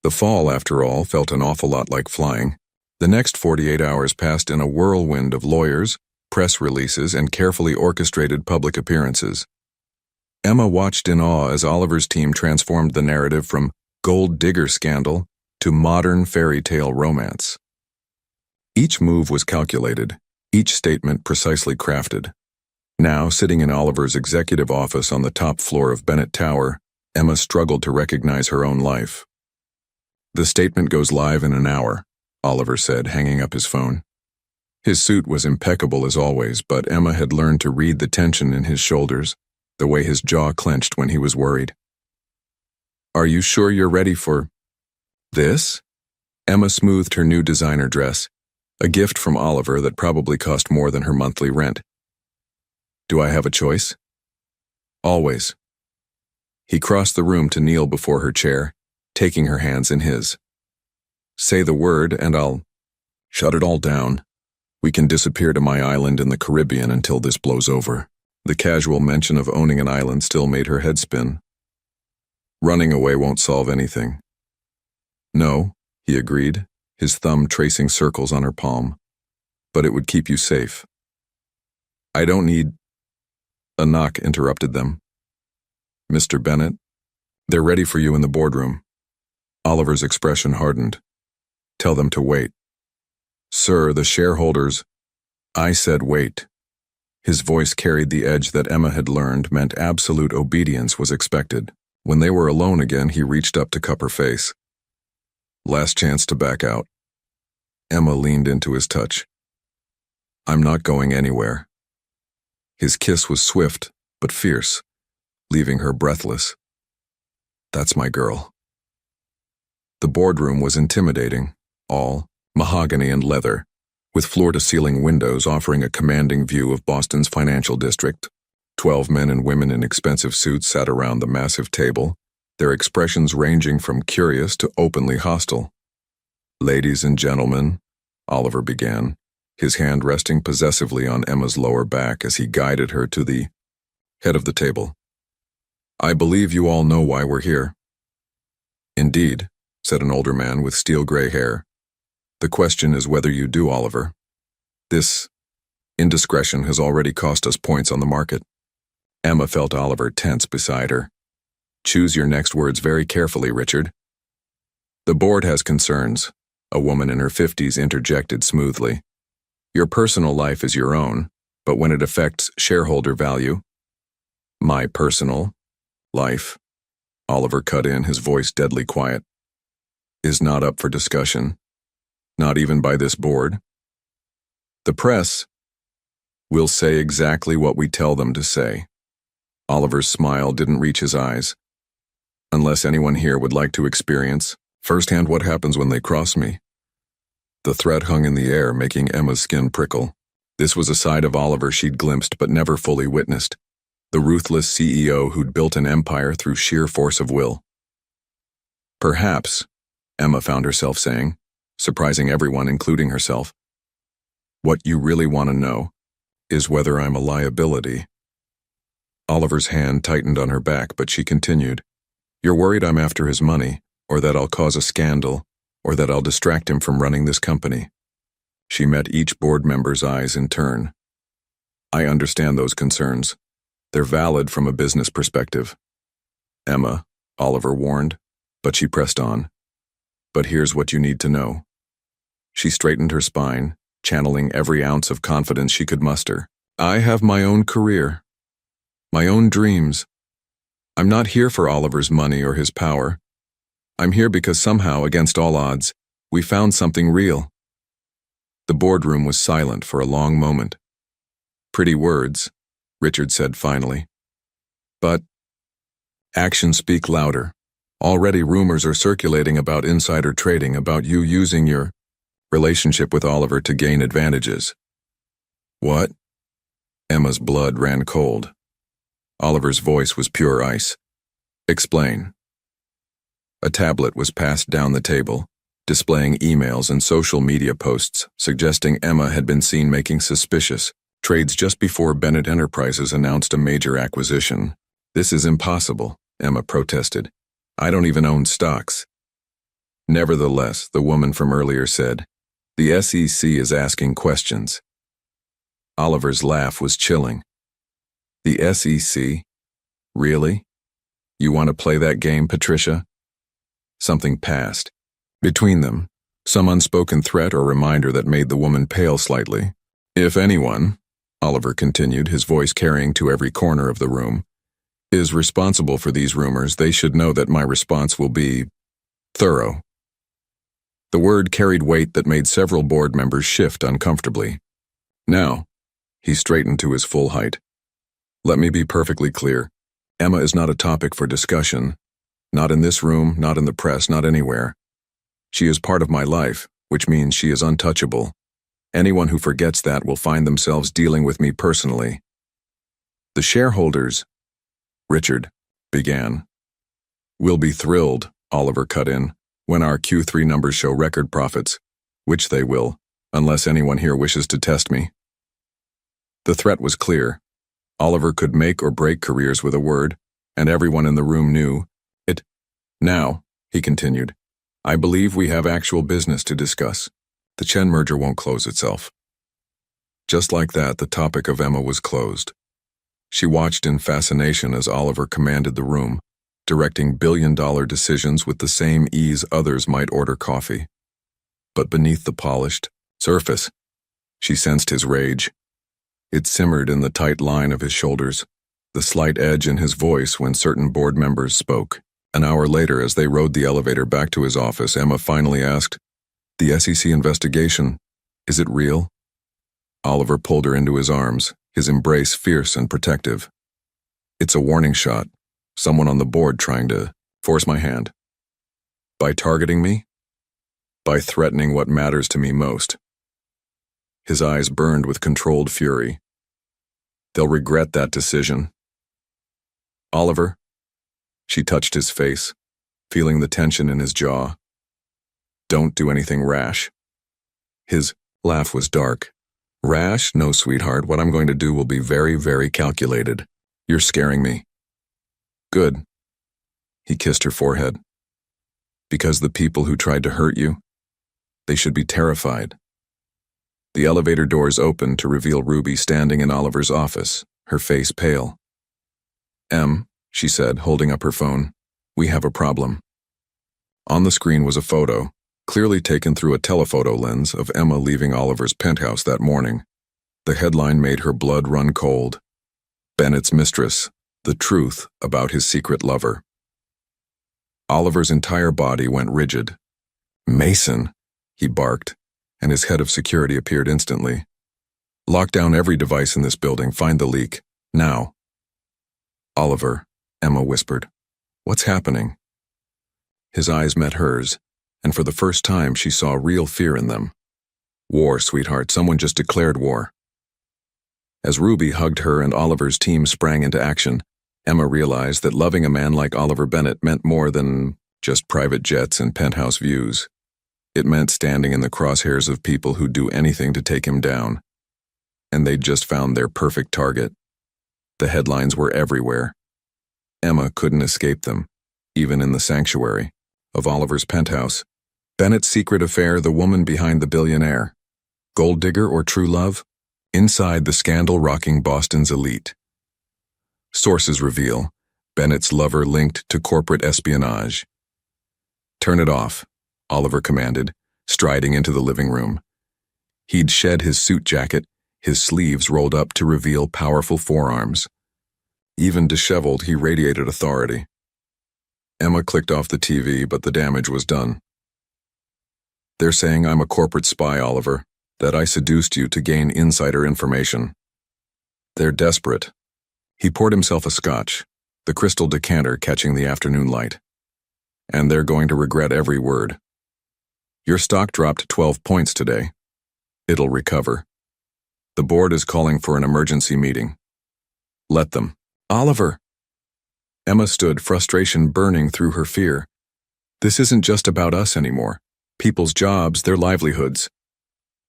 The fall, after all, felt an awful lot like flying. The next 48 hours passed in a whirlwind of lawyers, press releases, and carefully orchestrated public appearances. Emma watched in awe as Oliver's team transformed the narrative from gold digger scandal to modern fairy tale romance. Each move was calculated, each statement precisely crafted. Now, sitting in Oliver's executive office on the top floor of Bennett Tower, Emma struggled to recognize her own life. The statement goes live in an hour, Oliver said, hanging up his phone. His suit was impeccable as always, but Emma had learned to read the tension in his shoulders, the way his jaw clenched when he was worried. Are you sure you're ready for this? Emma smoothed her new designer dress, a gift from Oliver that probably cost more than her monthly rent. Do I have a choice? Always. He crossed the room to kneel before her chair, taking her hands in his. Say the word and I'll shut it all down. We can disappear to my island in the Caribbean until this blows over. The casual mention of owning an island still made her head spin. Running away won't solve anything. No, he agreed, his thumb tracing circles on her palm. But it would keep you safe. I don't need... A knock interrupted them. Mr. Bennett, they're ready for you in the boardroom. Oliver's expression hardened. Tell them to wait. Sir, the shareholders... I said wait. His voice carried the edge that Emma had learned meant absolute obedience was expected. When they were alone again, he reached up to cup her face. Last chance to back out. Emma leaned into his touch. I'm not going anywhere. His kiss was swift, but fierce, leaving her breathless. That's my girl. The boardroom was intimidating, all mahogany and leather, with floor-to-ceiling windows offering a commanding view of Boston's financial district. 12 men and women in expensive suits sat around the massive table, their expressions ranging from curious to openly hostile. Ladies and gentlemen, Oliver began, his hand resting possessively on Emma's lower back as he guided her to the head of the table. I believe you all know why we're here. Indeed, said an older man with steel-gray hair. The question is whether you do, Oliver. This indiscretion has already cost us points on the market. Emma felt Oliver tense beside her. Choose your next words very carefully, Richard. The board has concerns, a woman in her 50s interjected smoothly. Your personal life is your own, but when it affects shareholder value... My personal life, Oliver cut in, his voice deadly quiet, is not up for discussion, not even by this board. The press will say exactly what we tell them to say. Oliver's smile didn't reach his eyes. Unless anyone here would like to experience firsthand what happens when they cross me. The threat hung in the air, making Emma's skin prickle. This was a side of Oliver she'd glimpsed but never fully witnessed. The ruthless CEO who'd built an empire through sheer force of will. Perhaps, Emma found herself saying, surprising everyone, including herself. What you really want to know is whether I'm a liability. Oliver's hand tightened on her back, but she continued. You're worried I'm after his money, or that I'll cause a scandal, or that I'll distract him from running this company. She met each board member's eyes in turn. I understand those concerns. They're valid from a business perspective. Emma, Oliver warned, but she pressed on. But here's what you need to know. She straightened her spine, channeling every ounce of confidence she could muster. I have my own career, my own dreams. I'm not here for Oliver's money or his power. I'm here because somehow, against all odds, we found something real. The boardroom was silent for a long moment. Pretty words, Richard said finally. But actions speak louder. Already rumors are circulating about insider trading, about you using your relationship with Oliver to gain advantages. What? Emma's blood ran cold. Oliver's voice was pure ice. Explain. A tablet was passed down the table, displaying emails and social media posts suggesting Emma had been seen making suspicious trades just before Bennett Enterprises announced a major acquisition. This is impossible, Emma protested. I don't even own stocks. Nevertheless, the woman from earlier said, the SEC is asking questions. Oliver's laugh was chilling. The SEC? Really? You want to play that game, Patricia? Something passed. Between them, some unspoken threat or reminder that made the woman pale slightly. If anyone, Oliver continued, his voice carrying to every corner of the room, is responsible for these rumors, they should know that my response will be thorough. The word carried weight that made several board members shift uncomfortably. Now, he straightened to his full height. Let me be perfectly clear. Emma is not a topic for discussion. Not in this room, not in the press, not anywhere. She is part of my life, which means she is untouchable. Anyone who forgets that will find themselves dealing with me personally. The shareholders, Richard began. Will be thrilled, Oliver cut in, when our Q3 numbers show record profits, which they will, unless anyone here wishes to test me. The threat was clear. Oliver could make or break careers with a word, and everyone in the room knew it. Now, he continued, I believe we have actual business to discuss. The Chen merger won't close itself. Just like that, the topic of Emma was closed. She watched in fascination as Oliver commanded the room, directing billion-dollar decisions with the same ease others might order coffee. But beneath the polished surface, she sensed his rage. It simmered in the tight line of his shoulders, the slight edge in his voice when certain board members spoke. An hour later, as they rode the elevator back to his office, Emma finally asked, The SEC investigation, is it real? Oliver pulled her into his arms, his embrace fierce and protective. It's a warning shot, someone on the board trying to force my hand. By targeting me? By threatening what matters to me most. His eyes burned with controlled fury. They'll regret that decision. Oliver, she touched his face, feeling the tension in his jaw. Don't do anything rash. His laugh was dark. Rash? No, sweetheart. What I'm going to do will be very, very calculated. You're scaring me. Good. He kissed her forehead. Because the people who tried to hurt you, they should be terrified. The elevator doors opened to reveal Ruby standing in Oliver's office, her face pale. Em, she said, holding up her phone, we have a problem. On the screen was a photo, clearly taken through a telephoto lens, of Emma leaving Oliver's penthouse that morning. The headline made her blood run cold. Bennett's mistress, the truth about his secret lover. Oliver's entire body went rigid. Mason, he barked, and his head of security appeared instantly. Lock down every device in this building, find the leak, now. Oliver, Emma whispered. What's happening? His eyes met hers, and for the first time she saw real fear in them. War, sweetheart, someone just declared war. As Ruby hugged her and Oliver's team sprang into action, Emma realized that loving a man like Oliver Bennett meant more than just private jets and penthouse views. It meant standing in the crosshairs of people who'd do anything to take him down. And they'd just found their perfect target. The headlines were everywhere. Emma couldn't escape them, even in the sanctuary of Oliver's penthouse. Bennett's secret affair, the woman behind the billionaire. Gold digger or true love? Inside the scandal-rocking Boston's elite. Sources reveal Bennett's lover linked to corporate espionage. Turn it off, Oliver commanded, striding into the living room. He'd shed his suit jacket, his sleeves rolled up to reveal powerful forearms. Even disheveled, he radiated authority. Emma clicked off the TV, but the damage was done. They're saying I'm a corporate spy, Oliver, that I seduced you to gain insider information. They're desperate. He poured himself a scotch, the crystal decanter catching the afternoon light. And they're going to regret every word. Your stock dropped 12 points today. It'll recover. The board is calling for an emergency meeting. Let them. Oliver! Emma stood, frustration burning through her fear. This isn't just about us anymore. People's jobs, their livelihoods.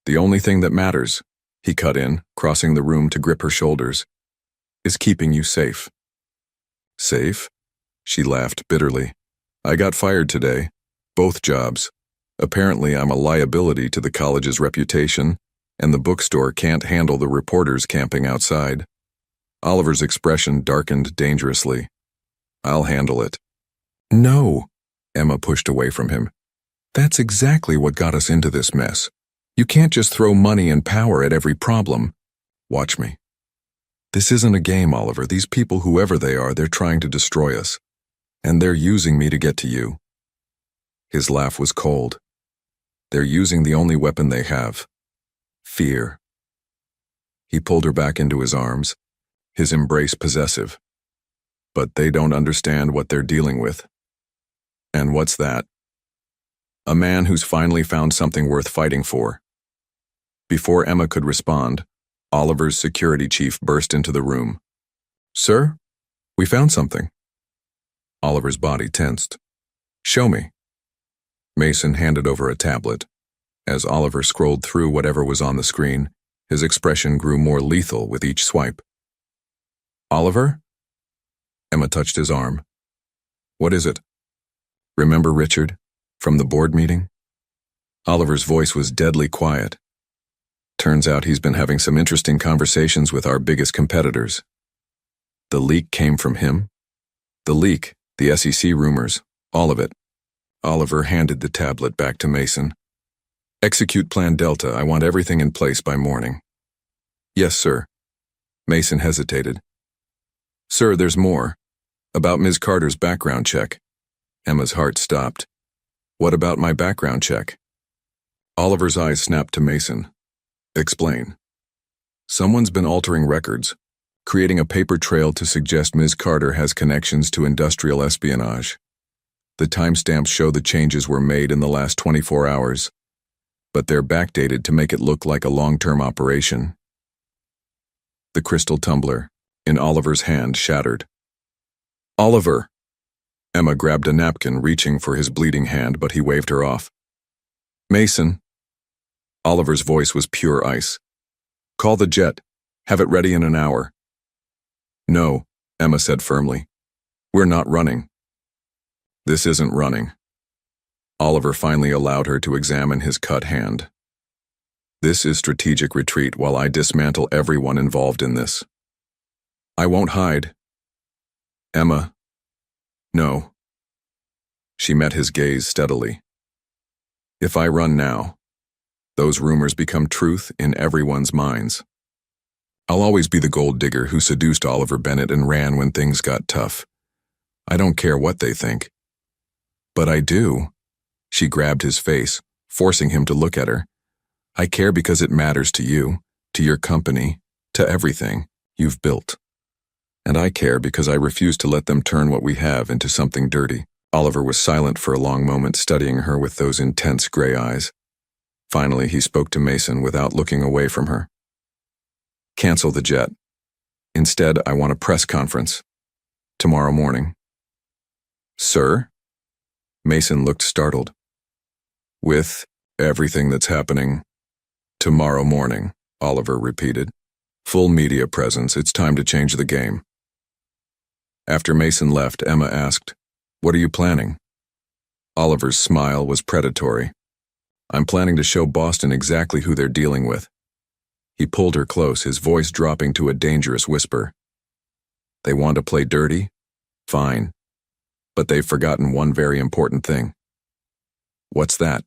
The only thing that matters, he cut in, crossing the room to grip her shoulders, is keeping you safe. Safe? She laughed bitterly. I got fired today. Both jobs. Apparently I'm a liability to the college's reputation, and the bookstore can't handle the reporters camping outside. Oliver's expression darkened dangerously. I'll handle it. No, Emma pushed away from him. That's exactly what got us into this mess. You can't just throw money and power at every problem. Watch me. This isn't a game, Oliver. These people, whoever they are, they're trying to destroy us. And they're using me to get to you. His laugh was cold. They're using the only weapon they have. Fear. He pulled her back into his arms, his embrace possessive. But they don't understand what they're dealing with. And what's that? A man who's finally found something worth fighting for. Before Emma could respond, Oliver's security chief burst into the room. Sir, we found something. Oliver's body tensed. Show me. Mason handed over a tablet. As Oliver scrolled through whatever was on the screen, his expression grew more lethal with each swipe. Oliver? Emma touched his arm. What is it? Remember Richard, from the board meeting? Oliver's voice was deadly quiet. Turns out he's been having some interesting conversations with our biggest competitors. The leak came from him? The leak, the SEC rumors, all of it. Oliver handed the tablet back to Mason. Execute Plan Delta. I want everything in place by morning. Yes, sir. Mason hesitated. Sir, there's more. About Ms. Carter's background check. Emma's heart stopped. What about my background check? Oliver's eyes snapped to Mason. Explain. Someone's been altering records, creating a paper trail to suggest Ms. Carter has connections to industrial espionage. The timestamps show the changes were made in the last 24 hours, but they're backdated to make it look like a long-term operation. The crystal tumbler, in Oliver's hand, shattered. Oliver! Emma grabbed a napkin, reaching for his bleeding hand, but he waved her off. Mason. Oliver's voice was pure ice. Call the jet. Have it ready in an hour. No, Emma said firmly. We're not running. This isn't running. Oliver finally allowed her to examine his cut hand. This is strategic retreat while I dismantle everyone involved in this. I won't hide. Emma. No. She met his gaze steadily. If I run now, those rumors become truth in everyone's minds. I'll always be the gold digger who seduced Oliver Bennett and ran when things got tough. I don't care what they think. But I do. She grabbed his face, forcing him to look at her. I care because it matters to you, to your company, to everything you've built. And I care because I refuse to let them turn what we have into something dirty. Oliver was silent for a long moment, studying her with those intense gray eyes. Finally, he spoke to Mason without looking away from her. Cancel the jet. Instead, I want a press conference. Tomorrow morning. Sir? Mason looked startled. With everything that's happening. Tomorrow morning, Oliver repeated. Full media presence, it's time to change the game. After Mason left, Emma asked, What are you planning? Oliver's smile was predatory. I'm planning to show Boston exactly who they're dealing with. He pulled her close, his voice dropping to a dangerous whisper. They want to play dirty? Fine. But they've forgotten one very important thing. What's that?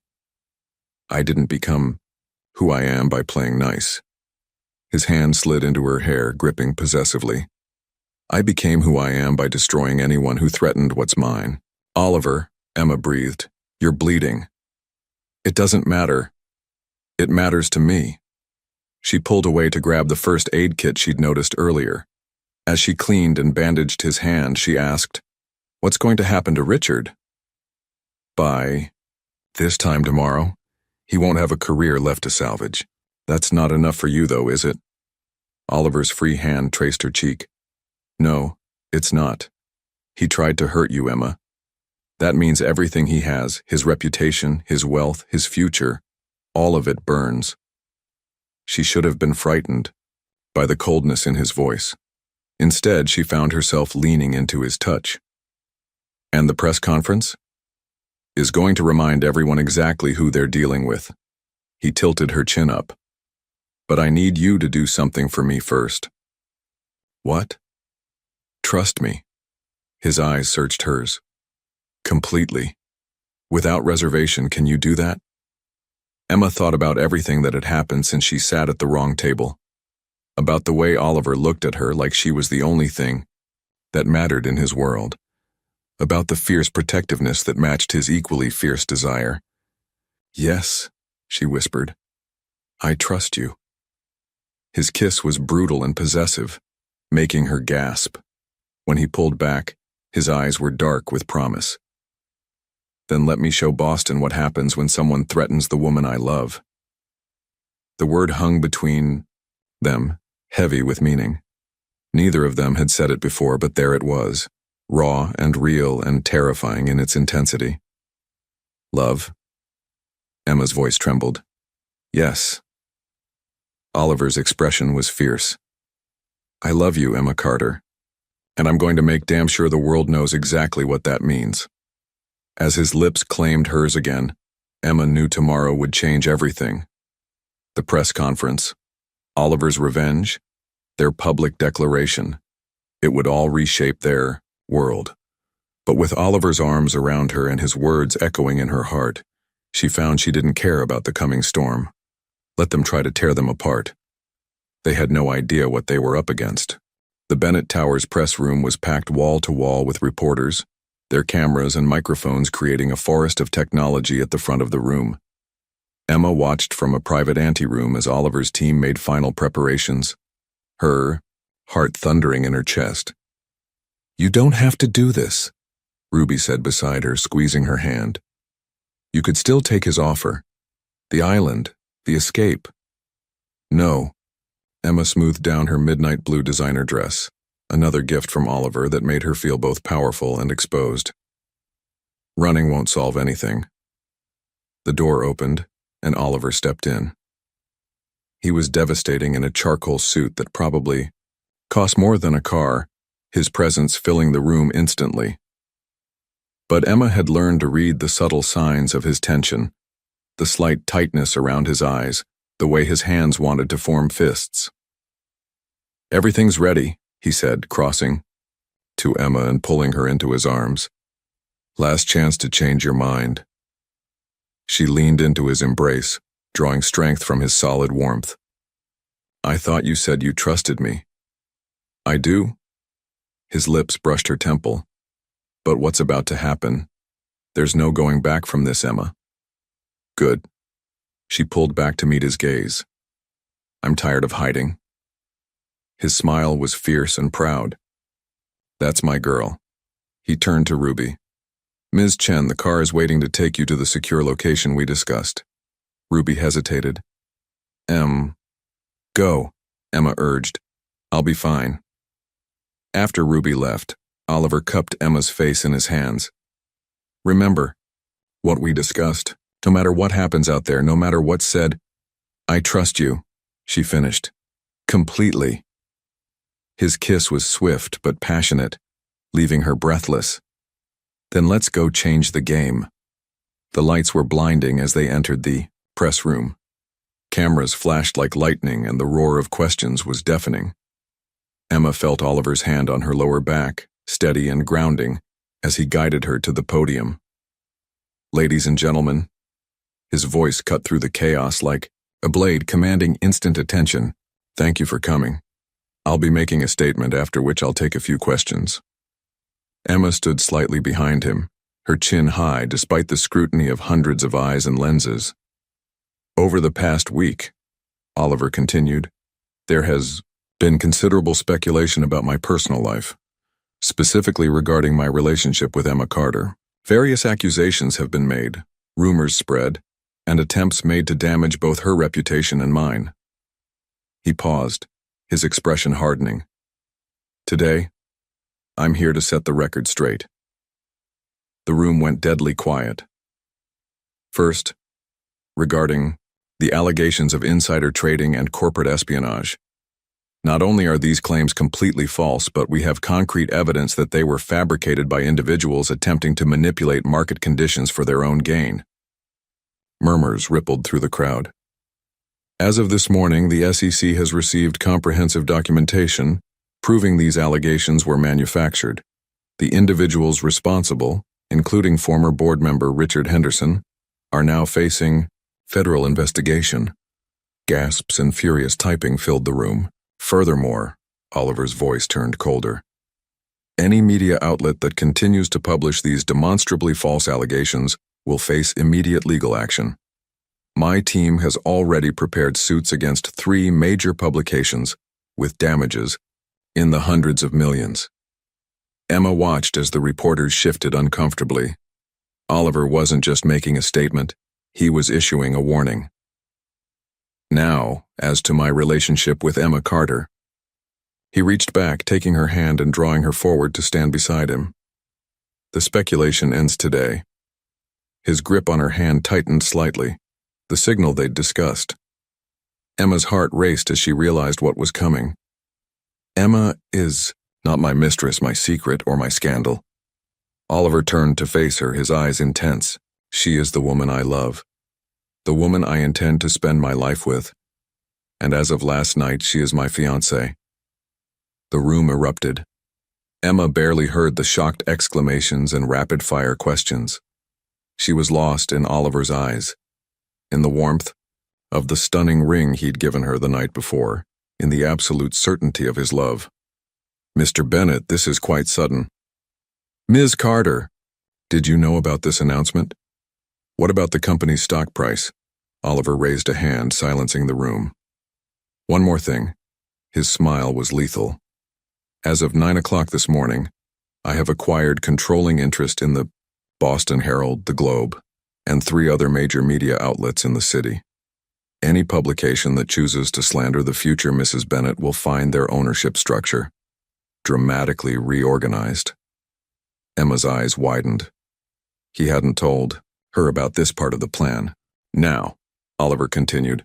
I didn't become who I am by playing nice. His hand slid into her hair, gripping possessively. I became who I am by destroying anyone who threatened what's mine. Oliver, Emma breathed, you're bleeding. It doesn't matter. It matters to me. She pulled away to grab the first aid kit she'd noticed earlier. As she cleaned and bandaged his hand, she asked, What's going to happen to Richard? By this time tomorrow, he won't have a career left to salvage. That's not enough for you, though, is it? Oliver's free hand traced her cheek. No, it's not. He tried to hurt you, Emma. That means everything he has, his reputation, his wealth, his future, all of it burns. She should have been frightened by the coldness in his voice. Instead, she found herself leaning into his touch. And the press conference? Is going to remind everyone exactly who they're dealing with. He tilted her chin up. But I need you to do something for me first. What? Trust me. His eyes searched hers. Completely. Without reservation, can you do that? Emma thought about everything that had happened since she sat at the wrong table. About the way Oliver looked at her like she was the only thing that mattered in his world. About the fierce protectiveness that matched his equally fierce desire. Yes, she whispered. I trust you. His kiss was brutal and possessive, making her gasp. When he pulled back, his eyes were dark with promise. Then let me show Boston what happens when someone threatens the woman I love. The word hung between them, heavy with meaning. Neither of them had said it before, but there it was, raw and real and terrifying in its intensity. Love? Emma's voice trembled. Yes. Oliver's expression was fierce. I love you, Emma Carter, and I'm going to make damn sure the world knows exactly what that means. As his lips claimed hers again, Emma knew tomorrow would change everything. The press conference, Oliver's revenge, their public declaration. It would all reshape their world. But with Oliver's arms around her and his words echoing in her heart, she found she didn't care about the coming storm. Let them try to tear them apart. They had no idea what they were up against. The Bennett Towers press room was packed wall to wall with reporters, their cameras and microphones creating a forest of technology at the front of the room. Emma watched from a private anteroom as Oliver's team made final preparations, her heart thundering in her chest. You don't have to do this, Ruby said beside her, squeezing her hand. You could still take his offer. The island, the escape. No. Emma smoothed down her midnight blue designer dress, another gift from Oliver that made her feel both powerful and exposed. Running won't solve anything. The door opened, and Oliver stepped in. He was devastating in a charcoal suit that probably cost more than a car, his presence filling the room instantly. But Emma had learned to read the subtle signs of his tension, the slight tightness around his eyes, the way his hands wanted to form fists. Everything's ready, he said, crossing to Emma and pulling her into his arms. Last chance to change your mind. She leaned into his embrace, drawing strength from his solid warmth. I thought you said you trusted me. I do. His lips brushed her temple. But what's about to happen? There's no going back from this, Emma. Good. She pulled back to meet his gaze. I'm tired of hiding. His smile was fierce and proud. That's my girl. He turned to Ruby. Ms. Chen, the car is waiting to take you to the secure location we discussed. Ruby hesitated. Go, Emma urged. I'll be fine. After Ruby left, Oliver cupped Emma's face in his hands. Remember what we discussed. No matter what happens out there, no matter what's said, I trust you, she finished. Completely. His kiss was swift but passionate, leaving her breathless. Then let's go change the game. The lights were blinding as they entered the press room. Cameras flashed like lightning and the roar of questions was deafening. Emma felt Oliver's hand on her lower back, steady and grounding, as he guided her to the podium. Ladies and gentlemen, his voice cut through the chaos like a blade commanding instant attention. Thank you for coming. I'll be making a statement after which I'll take a few questions. Emma stood slightly behind him, her chin high despite the scrutiny of hundreds of eyes and lenses. Over the past week, Oliver continued, there has been considerable speculation about my personal life, specifically regarding my relationship with Emma Carter. Various accusations have been made, rumors spread, and attempts made to damage both her reputation and mine. He paused, his expression hardening. Today, I'm here to set the record straight. The room went deadly quiet. First, regarding the allegations of insider trading and corporate espionage. Not only are these claims completely false, but we have concrete evidence that they were fabricated by individuals attempting to manipulate market conditions for their own gain. Murmurs rippled through the crowd. As of this morning, the SEC has received comprehensive documentation proving these allegations were manufactured. The individuals responsible, including former board member Richard Henderson, are now facing federal investigation. Gasps and furious typing filled the room. Furthermore, Oliver's voice turned colder. Any media outlet that continues to publish these demonstrably false allegations will face immediate legal action. My team has already prepared suits against 3 major publications with damages in the hundreds of millions. Emma watched as the reporters shifted uncomfortably. Oliver wasn't just making a statement, he was issuing a warning. Now, as to my relationship with Emma Carter. He reached back, taking her hand and drawing her forward to stand beside him. The speculation ends today. His grip on her hand tightened slightly, the signal they'd discussed. Emma's heart raced as she realized what was coming. Emma is not my mistress, my secret, or my scandal. Oliver turned to face her, his eyes intense. She is the woman I love, the woman I intend to spend my life with, and as of last night, she is my fiancée. The room erupted. Emma barely heard the shocked exclamations and rapid-fire questions. She was lost in Oliver's eyes, in the warmth of the stunning ring he'd given her the night before, in the absolute certainty of his love. Mr. Bennett, this is quite sudden. Ms. Carter, did you know about this announcement? What about the company's stock price? Oliver raised a hand, silencing the room. One more thing. His smile was lethal. As of 9 o'clock this morning, I have acquired controlling interest in the Boston Herald, the Globe, and 3 other major media outlets in the city. Any publication that chooses to slander the future Mrs. Bennett will find their ownership structure dramatically reorganized. Emma's eyes widened. He hadn't told her about this part of the plan. Now, Oliver continued,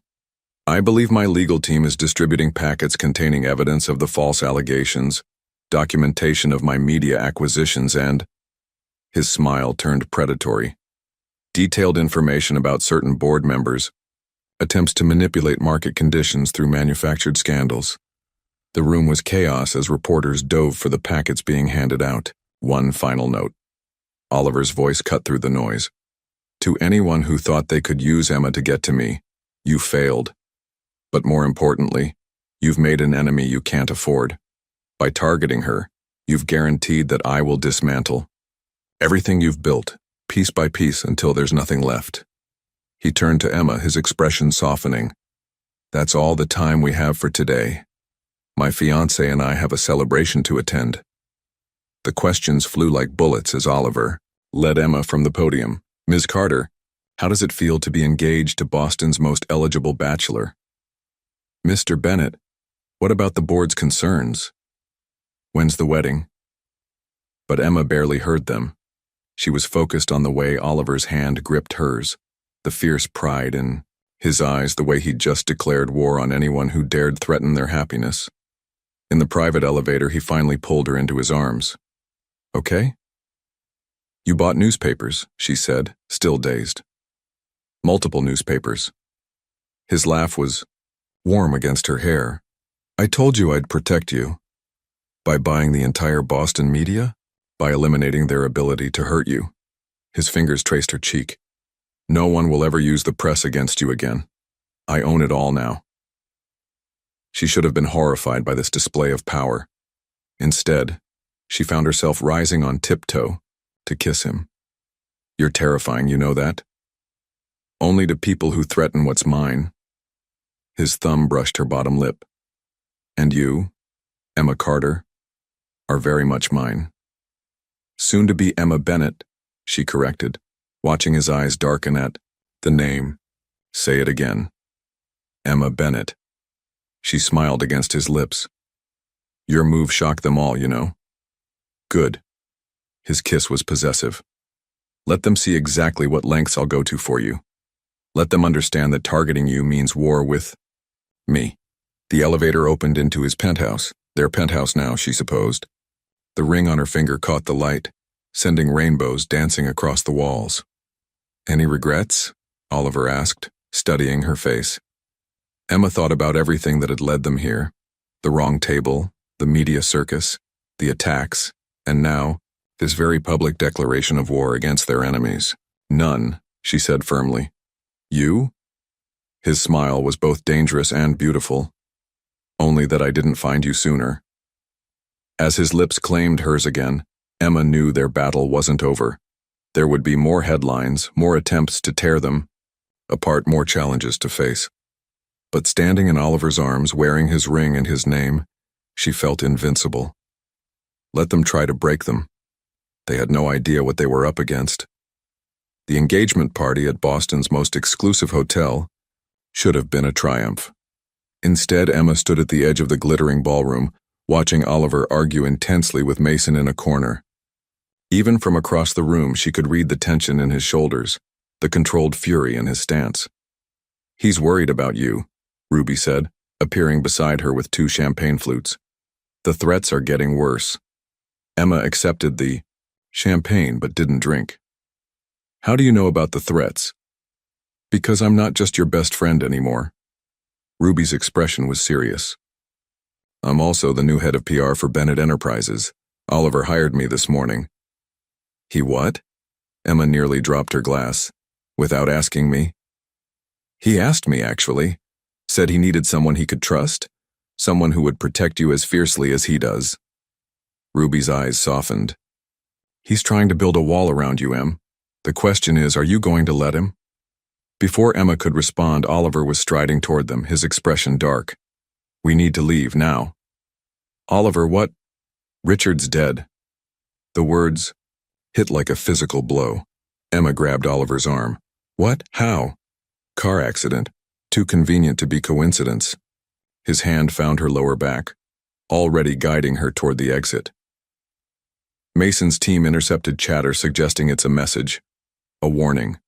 I believe my legal team is distributing packets containing evidence of the false allegations, documentation of my media acquisitions, and his smile turned predatory. Detailed information about certain board members, attempts to manipulate market conditions through manufactured scandals. The room was chaos as reporters dove for the packets being handed out. One final note. Oliver's voice cut through the noise. To anyone who thought they could use Emma to get to me, you failed. But more importantly, you've made an enemy you can't afford. By targeting her, you've guaranteed that I will dismantle everything you've built, piece by piece, until there's nothing left. He turned to Emma, his expression softening. That's all the time we have for today. My fiancé and I have a celebration to attend. The questions flew like bullets as Oliver led Emma from the podium. Ms. Carter, how does it feel to be engaged to Boston's most eligible bachelor? Mr. Bennett, what about the board's concerns? When's the wedding? But Emma barely heard them. She was focused on the way Oliver's hand gripped hers, the fierce pride in his eyes, the way he'd just declared war on anyone who dared threaten their happiness. In the private elevator, he finally pulled her into his arms. Okay? You bought newspapers, she said, still dazed. Multiple newspapers. His laugh was warm against her hair. I told you I'd protect you. By buying the entire Boston media? By eliminating their ability to hurt you. His fingers traced her cheek. No one will ever use the press against you again. I own it all now. She should have been horrified by this display of power. Instead, she found herself rising on tiptoe to kiss him. You're terrifying, you know that? Only to people who threaten what's mine. His thumb brushed her bottom lip. And you, Emma Carter, are very much mine. Soon to be Emma Bennett, she corrected, watching his eyes darken at the name. Say it again. Emma Bennett. She smiled against his lips. Your move shocked them all, you know. Good. His kiss was possessive. Let them see exactly what lengths I'll go to for you. Let them understand that targeting you means war with me. The elevator opened into his penthouse, their penthouse now, she supposed. The ring on her finger caught the light, sending rainbows dancing across the walls. Any regrets? Oliver asked, studying her face. Emma thought about everything that had led them here. The wrong table, the media circus, the attacks, and now, this very public declaration of war against their enemies. None, she said firmly. You? His smile was both dangerous and beautiful. Only that I didn't find you sooner. As his lips claimed hers again, Emma knew their battle wasn't over. There would be more headlines, more attempts to tear them apart, more challenges to face. But standing in Oliver's arms, wearing his ring and his name, she felt invincible. Let them try to break them. They had no idea what they were up against. The engagement party at Boston's most exclusive hotel should have been a triumph. Instead, Emma stood at the edge of the glittering ballroom, watching Oliver argue intensely with Mason in a corner. Even from across the room, she could read the tension in his shoulders, the controlled fury in his stance. "He's worried about you," Ruby said, appearing beside her with 2 champagne flutes. "The threats are getting worse." Emma accepted the champagne but didn't drink. "How do you know about the threats?" "Because I'm not just your best friend anymore." Ruby's expression was serious. "I'm also the new head of PR for Bennett Enterprises. Oliver hired me this morning." "He what?" Emma nearly dropped her glass. "Without asking me?" "He asked me, actually. Said he needed someone he could trust, someone who would protect you as fiercely as he does." Ruby's eyes softened. "He's trying to build a wall around you, Em. The question is, are you going to let him?" Before Emma could respond, Oliver was striding toward them, his expression dark. "We need to leave, now." "Oliver, what?" "Richard's dead." The words hit like a physical blow. Emma grabbed Oliver's arm. "What? How?" "Car accident. Too convenient to be coincidence." His hand found her lower back, already guiding her toward the exit. Mason's team intercepted chatter suggesting it's a message, a warning.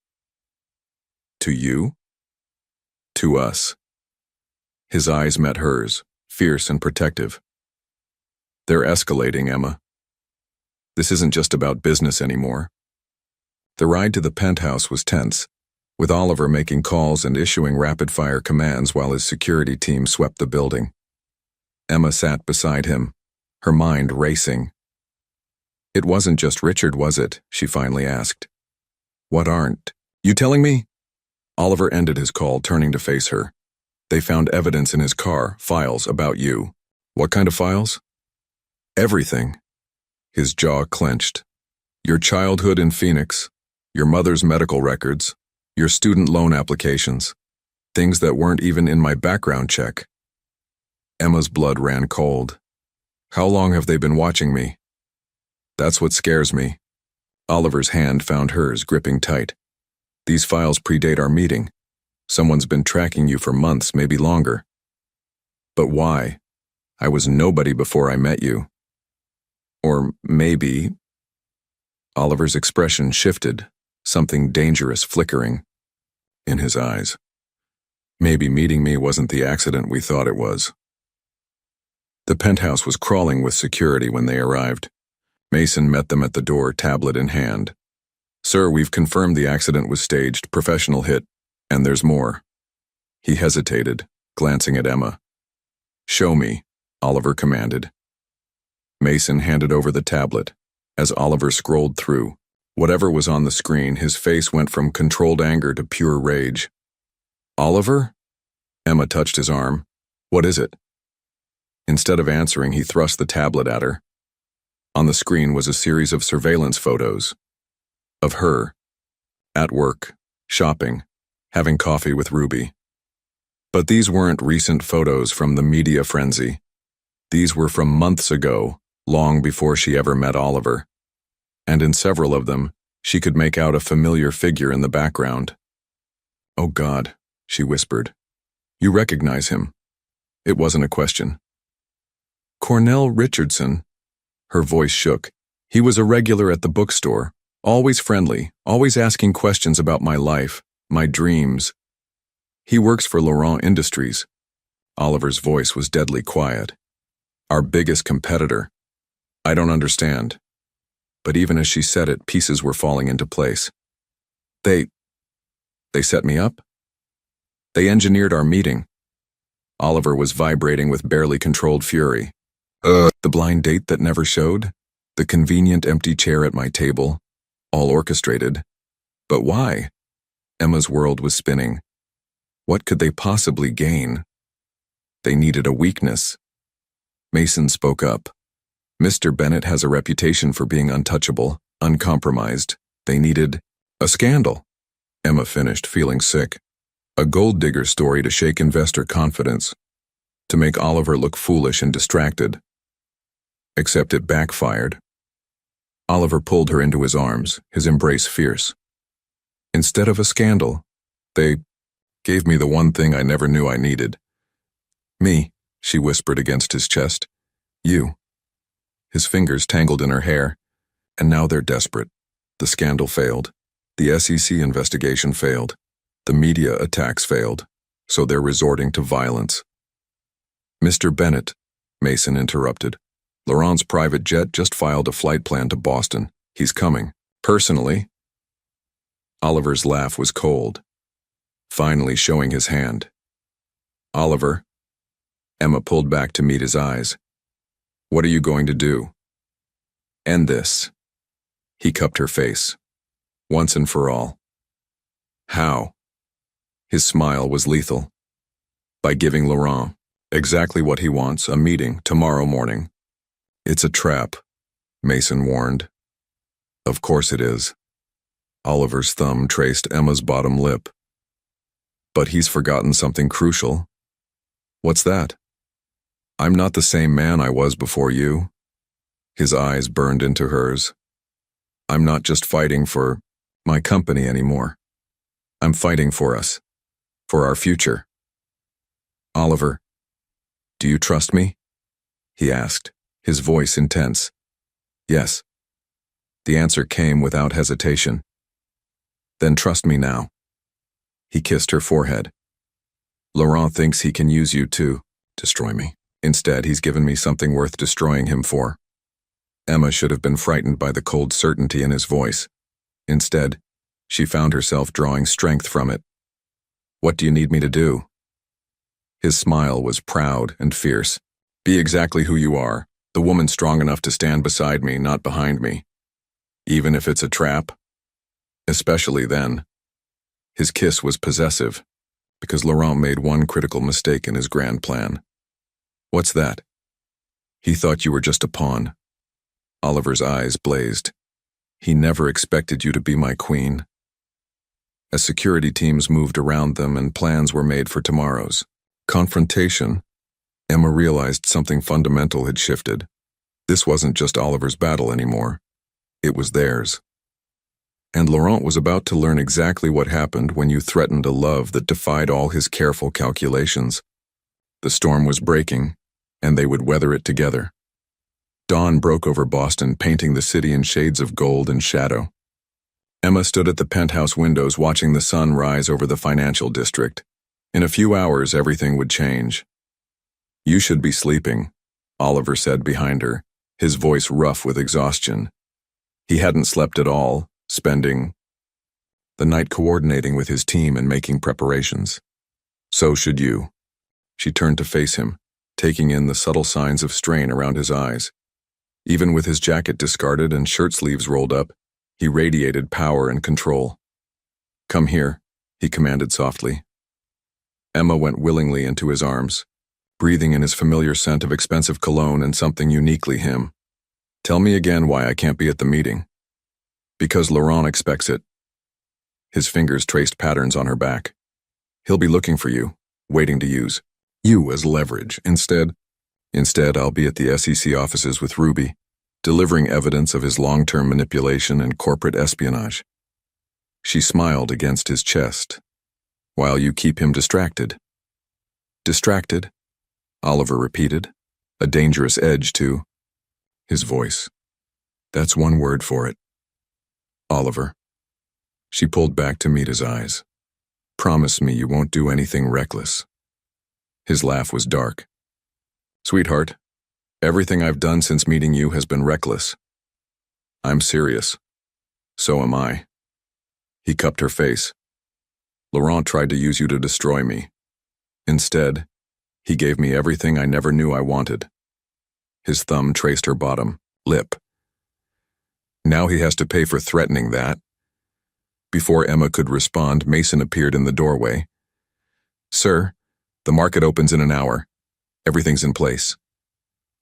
"To you?" "To us." His eyes met hers, fierce and protective. "They're escalating, Emma. This isn't just about business anymore." The ride to the penthouse was tense, with Oliver making calls and issuing rapid-fire commands while his security team swept the building. Emma sat beside him, her mind racing. "It wasn't just Richard, was it?" she finally asked. "What aren't you telling me?" Oliver ended his call, turning to face her. "They found evidence in his car, files about you." "What kind of files?" "Everything." His jaw clenched. "Your childhood in Phoenix, your mother's medical records, your student loan applications, things that weren't even in my background check." Emma's blood ran cold. "How long have they been watching me?" "That's what scares me." Oliver's hand found hers, gripping tight. "These files predate our meeting. Someone's been tracking you for months, maybe longer." "But why? I was nobody before I met you." "Or maybe—" Oliver's expression shifted, something dangerous flickering in his eyes. "Maybe meeting me wasn't the accident we thought it was." The penthouse was crawling with security when they arrived. Mason met them at the door, tablet in hand. "Sir, we've confirmed the accident was staged, professional hit, and there's more." He hesitated, glancing at Emma. "Show me," Oliver commanded. Mason handed over the tablet. As Oliver scrolled through whatever was on the screen, his face went from controlled anger to pure rage. "Oliver?" Emma touched his arm. "What is it?" Instead of answering, he thrust the tablet at her. On the screen was a series of surveillance photos of her, at work, shopping, having coffee with Ruby. But these weren't recent photos from the media frenzy. These were from months ago, long before she ever met Oliver. And in several of them, she could make out a familiar figure in the background. "Oh God," she whispered. "You recognize him." It wasn't a question. "Cornell Richardson." Her voice shook. "He was a regular at the bookstore, always friendly, always asking questions about my life, my dreams. He works for Laurent Industries." Oliver's voice was deadly quiet. "Our biggest competitor." "I don't understand." But even as she said it, pieces were falling into place. They set me up? They engineered our meeting." Oliver was vibrating with barely controlled fury. The blind date that never showed? The convenient empty chair at my table? All orchestrated. But why? Emma's world was spinning. What could they possibly gain? They needed a weakness. Mason spoke up. "Mr. Bennett has a reputation for being untouchable, uncompromised. They needed a scandal." Emma finished, feeling sick. A gold digger story to shake investor confidence, to make Oliver look foolish and distracted. Except it backfired. Oliver pulled her into his arms, his embrace fierce. Instead of a scandal, they gave me the one thing I never knew I needed. Me, she whispered against his chest. You. His fingers tangled in her hair, and now they're desperate. The scandal failed. The SEC investigation failed. The media attacks failed. So they're resorting to violence. Mr. Bennett, Mason interrupted. Laurent's private jet just filed a flight plan to Boston. He's coming. Personally. Oliver's laugh was cold, finally showing his hand. Oliver. Emma pulled back to meet his eyes. What are you going to do? End this. He cupped her face. Once and for all. How? His smile was lethal. By giving Laurent exactly what he wants, a meeting tomorrow morning. It's a trap, Mason warned. Of course it is. Oliver's thumb traced Emma's bottom lip. But he's forgotten something crucial. What's that? I'm not the same man I was before you. His eyes burned into hers. I'm not just fighting for my company anymore. I'm fighting for us, for our future. Oliver, do you trust me? He asked, his voice intense. Yes. The answer came without hesitation. Then trust me now. He kissed her forehead. Laurent thinks he can use you to destroy me. Instead, he's given me something worth destroying him for. Emma should have been frightened by the cold certainty in his voice. Instead, she found herself drawing strength from it. What do you need me to do? His smile was proud and fierce. Be exactly who you are, the woman strong enough to stand beside me, not behind me. Even if it's a trap. Especially then. His kiss was possessive, because Laurent made one critical mistake in his grand plan. What's that? He thought you were just a pawn. Oliver's eyes blazed. He never expected you to be my queen. As security teams moved around them and plans were made for tomorrow's confrontation, Emma realized something fundamental had shifted. This wasn't just Oliver's battle anymore. It was theirs. And Laurent was about to learn exactly what happened when you threatened a love that defied all his careful calculations. The storm was breaking, and they would weather it together. Dawn broke over Boston, painting the city in shades of gold and shadow. Emma stood at the penthouse windows watching the sun rise over the financial district. In a few hours, everything would change. You should be sleeping, Oliver said behind her, his voice rough with exhaustion. He hadn't slept at all, spending the night coordinating with his team and making preparations. So should you. She turned to face him, taking in the subtle signs of strain around his eyes. Even with his jacket discarded and shirt sleeves rolled up, he radiated power and control. Come here, he commanded softly. Emma went willingly into his arms, breathing in his familiar scent of expensive cologne and something uniquely him. Tell me again why I can't be at the meeting. Because Laurent expects it. His fingers traced patterns on her back. He'll be looking for you, waiting to use you as leverage. Instead, I'll be at the SEC offices with Ruby, delivering evidence of his long-term manipulation and corporate espionage. She smiled against his chest, while you keep him distracted. Distracted? Oliver repeated, a dangerous edge to his voice. That's one word for it. Oliver. She pulled back to meet his eyes. Promise me you won't do anything reckless. His laugh was dark. Sweetheart, everything I've done since meeting you has been reckless. I'm serious. So am I. He cupped her face. Laurent tried to use you to destroy me. Instead, he gave me everything I never knew I wanted. His thumb traced her bottom lip. Now he has to pay for threatening that. Before Emma could respond, Mason appeared in the doorway. Sir, the market opens in an hour. Everything's in place.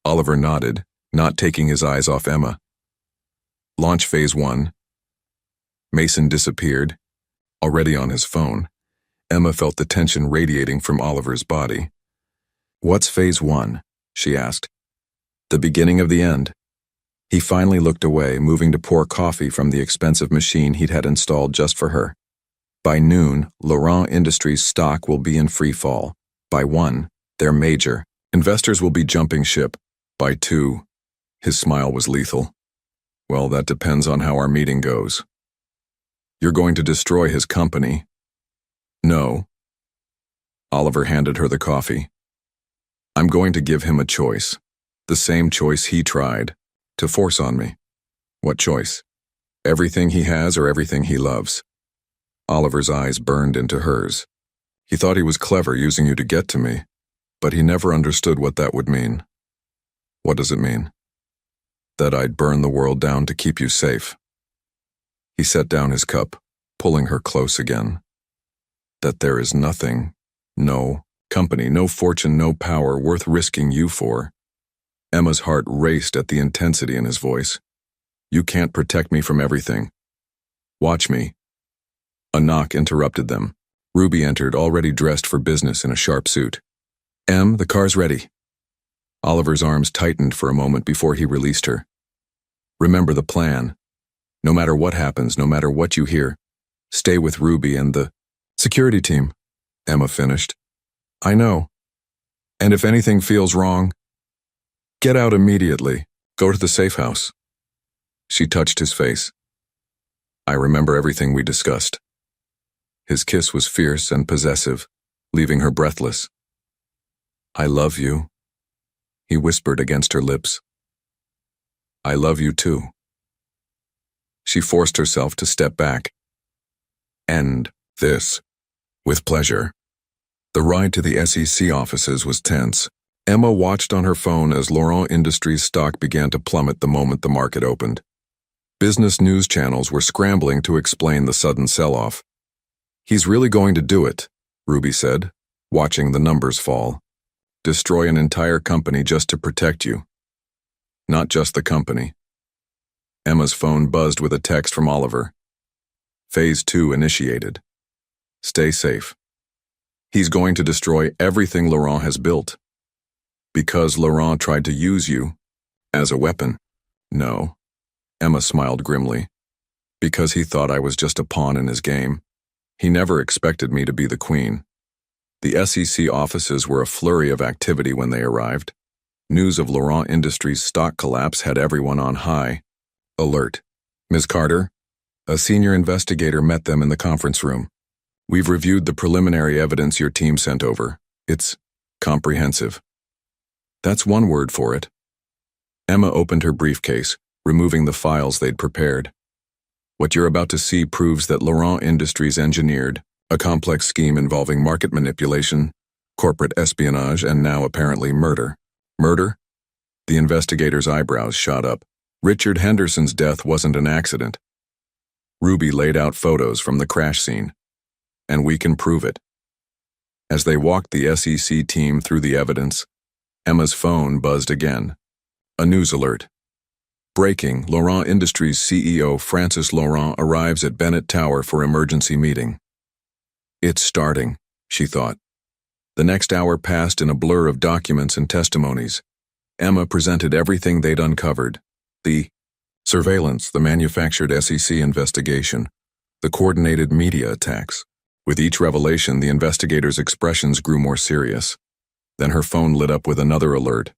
Oliver nodded, not taking his eyes off Emma. Launch phase 1. Mason disappeared, already on his phone. Emma felt the tension radiating from Oliver's body. What's phase 1? She asked. The beginning of the end. He finally looked away, moving to pour coffee from the expensive machine he'd had installed just for her. By noon, Laurent Industries stock will be in free fall. By 1, they're major. Investors will be jumping ship. By 2, his smile was lethal. Well, that depends on how our meeting goes. You're going to destroy his company. No. Oliver handed her the coffee. I'm going to give him a choice. The same choice he tried to force on me. What choice? Everything he has or everything he loves? Oliver's eyes burned into hers. He thought he was clever using you to get to me, but he never understood what that would mean. What does it mean? That I'd burn the world down to keep you safe. He set down his cup, pulling her close again. That there is nothing, no company, no fortune, no power worth risking you for. Emma's heart raced at the intensity in his voice. You can't protect me from everything. Watch me. A knock interrupted them. Ruby entered, already dressed for business in a sharp suit. Em, the car's ready. Oliver's arms tightened for a moment before he released her. Remember the plan. No matter what happens, no matter what you hear, stay with Ruby and the security team, Emma finished. I know. And if anything feels wrong, get out immediately. Go to the safe house. She touched his face. I remember everything we discussed. His kiss was fierce and possessive, leaving her breathless. I love you, he whispered against her lips. I love you too. She forced herself to step back. End this. With pleasure. The ride to the SEC offices was tense. Emma watched on her phone as Laurent Industries stock began to plummet the moment the market opened. Business news channels were scrambling to explain the sudden sell-off. He's really going to do it, Ruby said, watching the numbers fall. Destroy an entire company just to protect you. Not just the company. Emma's phone buzzed with a text from Oliver. Phase 2 initiated. Stay safe. He's going to destroy everything Laurent has built. Because Laurent tried to use you as a weapon. No. Emma smiled grimly. Because he thought I was just a pawn in his game. He never expected me to be the queen. The SEC offices were a flurry of activity when they arrived. News of Laurent Industries' stock collapse had everyone on high alert. Ms. Carter, a senior investigator met them in the conference room. We've reviewed the preliminary evidence your team sent over. It's comprehensive. That's one word for it. Emma opened her briefcase, removing the files they'd prepared. What you're about to see proves that Laurent Industries engineered a complex scheme involving market manipulation, corporate espionage, and now apparently murder. Murder? The investigator's eyebrows shot up. Richard Henderson's death wasn't an accident. Ruby laid out photos from the crash scene. And we can prove it. As they walked the SEC team through the evidence, Emma's phone buzzed again. A news alert. Breaking, Laurent Industries CEO Francis Laurent arrives at Bennett Tower for emergency meeting. It's starting, she thought. The next hour passed in a blur of documents and testimonies. Emma presented everything they'd uncovered. The surveillance, the manufactured SEC investigation, the coordinated media attacks. With each revelation, the investigator's expressions grew more serious. Then her phone lit up with another alert.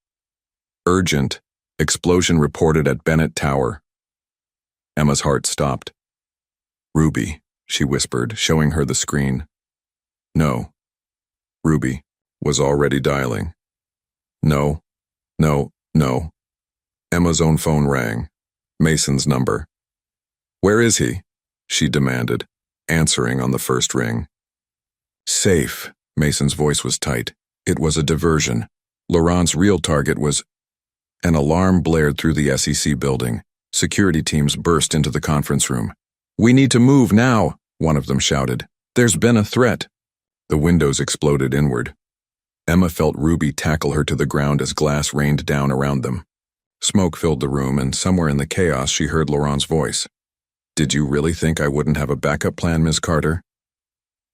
Urgent. Explosion reported at Bennett Tower. Emma's heart stopped. Ruby, she whispered, showing her the screen. No. Ruby was already dialing. No. Emma's own phone rang. Mason's number. Where is he? She demanded, answering on the first ring. Safe. Mason's voice was tight. It was a diversion. Laurent's real target was... An alarm blared through the SEC building. Security teams burst into the conference room. We need to move now, one of them shouted. There's been a threat. The windows exploded inward. Emma felt Ruby tackle her to the ground as glass rained down around them. Smoke filled the room, and somewhere in the chaos she heard Laurent's voice. Did you really think I wouldn't have a backup plan, Ms. Carter?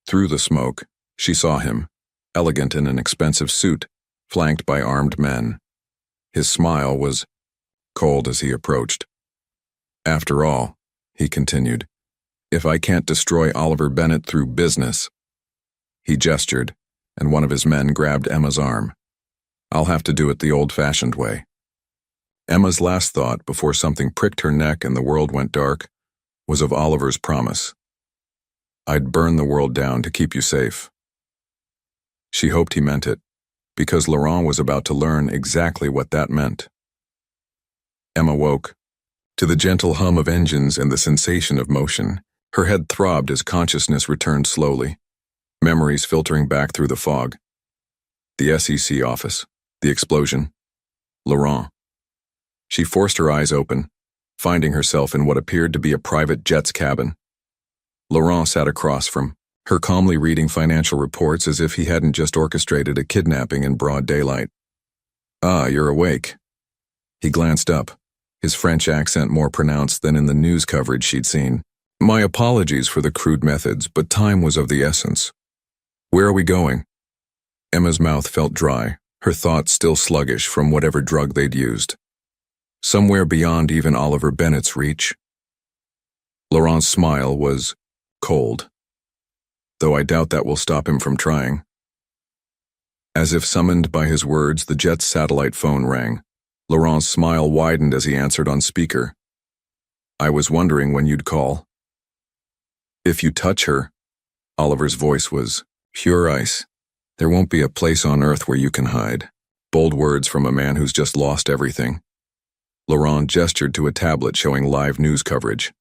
Through the smoke, she saw him, elegant in an expensive suit, flanked by armed men. His smile was cold as he approached. After all, he continued, If I can't destroy Oliver Bennett through business. He gestured, and one of his men grabbed Emma's arm. I'll have to do it the old-fashioned way. Emma's last thought, before something pricked her neck and the world went dark, was of Oliver's promise. I'd burn the world down to keep you safe. She hoped he meant it, because Laurent was about to learn exactly what that meant. Emma woke. To the gentle hum of engines and the sensation of motion, her head throbbed as consciousness returned slowly, memories filtering back through the fog. The SEC office, the explosion, Laurent. She forced her eyes open, finding herself in what appeared to be a private jet's cabin. Laurent sat across from her, calmly reading financial reports as if he hadn't just orchestrated a kidnapping in broad daylight. Ah, you're awake. He glanced up, his French accent more pronounced than in the news coverage she'd seen. My apologies for the crude methods, but time was of the essence. Where are we going? Emma's mouth felt dry, her thoughts still sluggish from whatever drug they'd used. Somewhere beyond even Oliver Bennett's reach. Laurent's smile was cold, though I doubt that will stop him from trying. As if summoned by his words, the jet's satellite phone rang. Laurent's smile widened as he answered on speaker. I was wondering when you'd call. If you touch her, Oliver's voice was pure ice. There won't be a place on earth where you can hide. Bold words from a man who's just lost everything. Laurent gestured to a tablet showing live news coverage.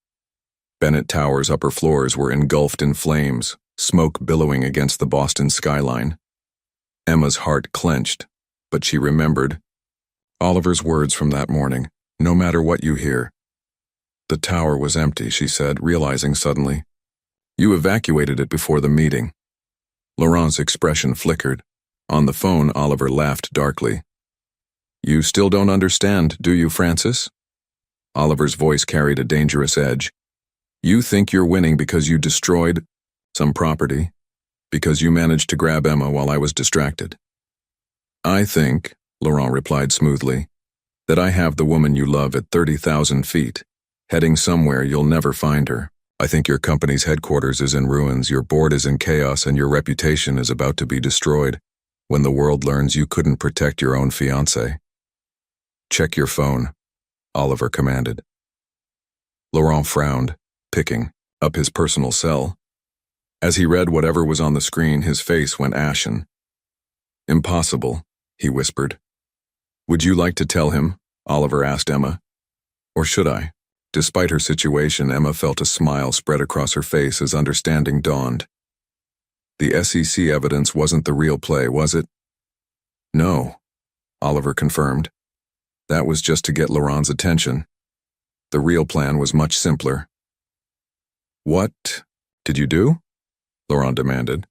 Bennett Tower's upper floors were engulfed in flames, smoke billowing against the Boston skyline. Emma's heart clenched, but she remembered Oliver's words from that morning, no matter what you hear. The tower was empty, she said, realizing suddenly. You evacuated it before the meeting. Laurent's expression flickered. On the phone, Oliver laughed darkly. You still don't understand, do you, Francis? Oliver's voice carried a dangerous edge. You think you're winning because you destroyed some property, because you managed to grab Emma while I was distracted. I think, Laurent replied smoothly, that I have the woman you love at 30,000 feet, heading somewhere you'll never find her. I think your company's headquarters is in ruins, your board is in chaos, and your reputation is about to be destroyed when the world learns you couldn't protect your own fiancée. Check your phone, Oliver commanded. Laurent frowned, picking up his personal cell. As he read whatever was on the screen, his face went ashen. Impossible, he whispered. Would you like to tell him? Oliver asked Emma. Or should I? Despite her situation, Emma felt a smile spread across her face as understanding dawned. The SEC evidence wasn't the real play, was it? No, Oliver confirmed. That was just to get Laurent's attention. The real plan was much simpler. What did you do? Laurent demanded.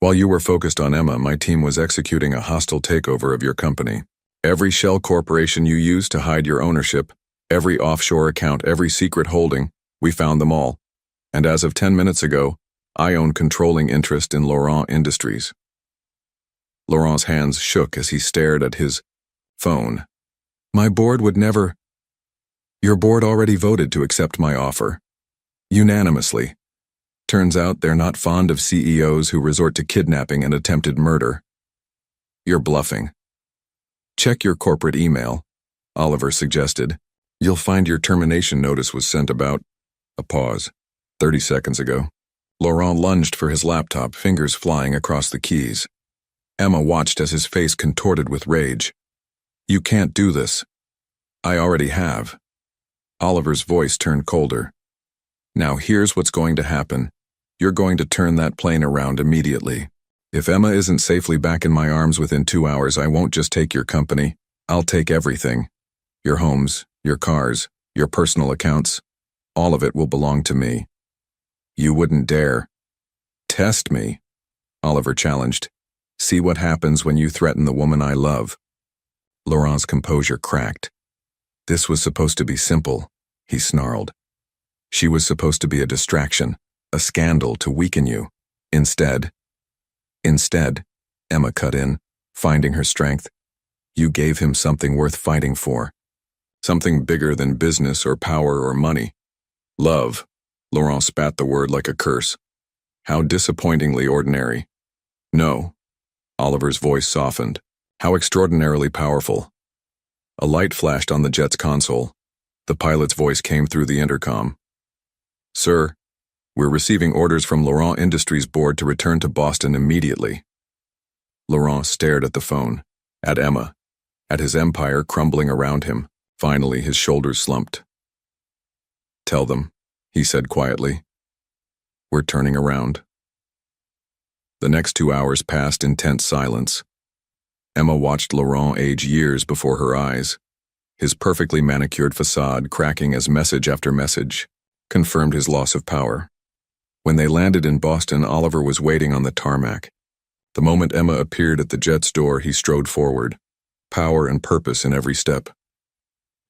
While you were focused on Emma, my team was executing a hostile takeover of your company. Every shell corporation you used to hide your ownership, every offshore account, every secret holding, we found them all. And as of 10 minutes ago, I own controlling interest in Laurent Industries. Laurent's hands shook as he stared at his phone. My board would never... Your board already voted to accept my offer. Unanimously. Turns out they're not fond of CEOs who resort to kidnapping and attempted murder. You're bluffing. Check your corporate email, Oliver suggested. You'll find your termination notice was sent about... A pause. 30 seconds ago. Laurent lunged for his laptop, fingers flying across the keys. Emma watched as his face contorted with rage. You can't do this. I already have. Oliver's voice turned colder. Now here's what's going to happen. You're going to turn that plane around immediately. If Emma isn't safely back in my arms within 2 hours, I won't just take your company. I'll take everything. Your homes, your cars, your personal accounts. All of it will belong to me. You wouldn't dare. Test me, Oliver challenged. See what happens when you threaten the woman I love. Laurent's composure cracked. This was supposed to be simple, he snarled. She was supposed to be a distraction, a scandal to weaken you. Instead, Emma cut in, finding her strength. You gave him something worth fighting for. Something bigger than business or power or money. Love. Laurent spat the word like a curse. How disappointingly ordinary. No. Oliver's voice softened. How extraordinarily powerful. A light flashed on the jet's console. The pilot's voice came through the intercom. Sir, we're receiving orders from Laurent Industries board to return to Boston immediately. Laurent stared at the phone, at Emma, at his empire crumbling around him. Finally, his shoulders slumped. Tell them, he said quietly. We're turning around. The next 2 hours passed in tense silence. Emma watched Laurent age years before her eyes. His perfectly manicured facade, cracking as message after message, confirmed his loss of power. When they landed in Boston, Oliver was waiting on the tarmac. The moment Emma appeared at the jet's door, he strode forward, power and purpose in every step.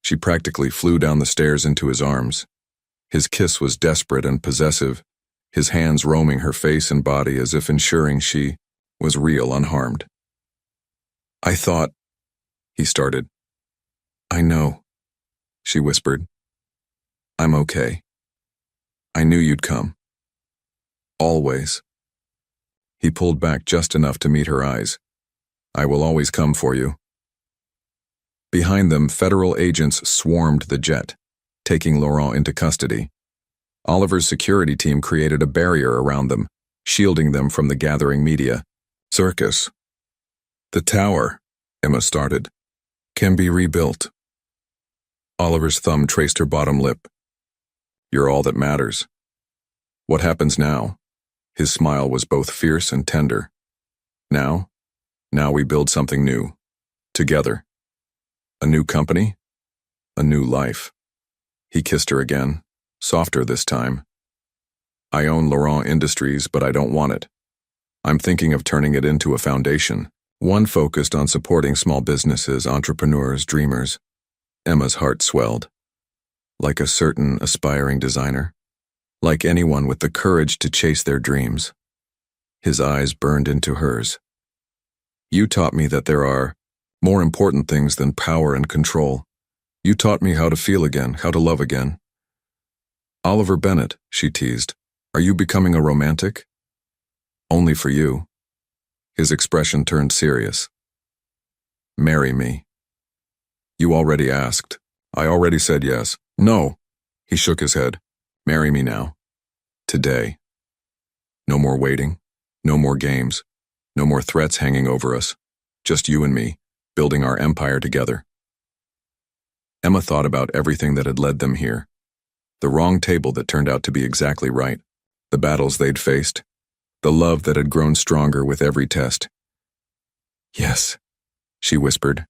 She practically flew down the stairs into his arms. His kiss was desperate and possessive, his hands roaming her face and body as if ensuring she was real, unharmed. I thought, he started. I know, she whispered. I'm okay. I knew you'd come. Always. He pulled back just enough to meet her eyes. I will always come for you. Behind them, federal agents swarmed the jet, taking Laurent into custody. Oliver's security team created a barrier around them, shielding them from the gathering media. Circus. The tower, Emma started, can be rebuilt. Oliver's thumb traced her bottom lip. You're all that matters. What happens now? His smile was both fierce and tender. Now we build something new. Together. A new company? A new life. He kissed her again, softer this time. I own Laurent Industries, but I don't want it. I'm thinking of turning it into a foundation, one focused on supporting small businesses, entrepreneurs, dreamers. Emma's heart swelled. Like a certain aspiring designer. Like anyone with the courage to chase their dreams. His eyes burned into hers. You taught me that there are more important things than power and control. You taught me how to feel again, how to love again. Oliver Bennett, she teased, are you becoming a romantic? Only for you. His expression turned serious. Marry me. You already asked. I already said yes. No. He shook his head. Marry me now. Today. No more waiting. No more games. No more threats hanging over us. Just you and me, building our empire together. Emma thought about everything that had led them here. The wrong table that turned out to be exactly right. The battles they'd faced. The love that had grown stronger with every test. Yes, she whispered.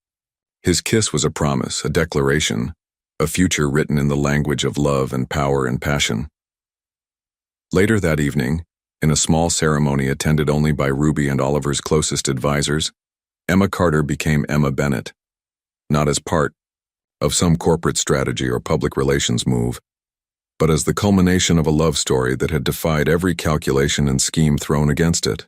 His kiss was a promise, a declaration, a future written in the language of love and power and passion. Later that evening, in a small ceremony attended only by Ruby and Oliver's closest advisors, Emma Carter became Emma Bennett. Not as part of some corporate strategy or public relations move, but as the culmination of a love story that had defied every calculation and scheme thrown against it.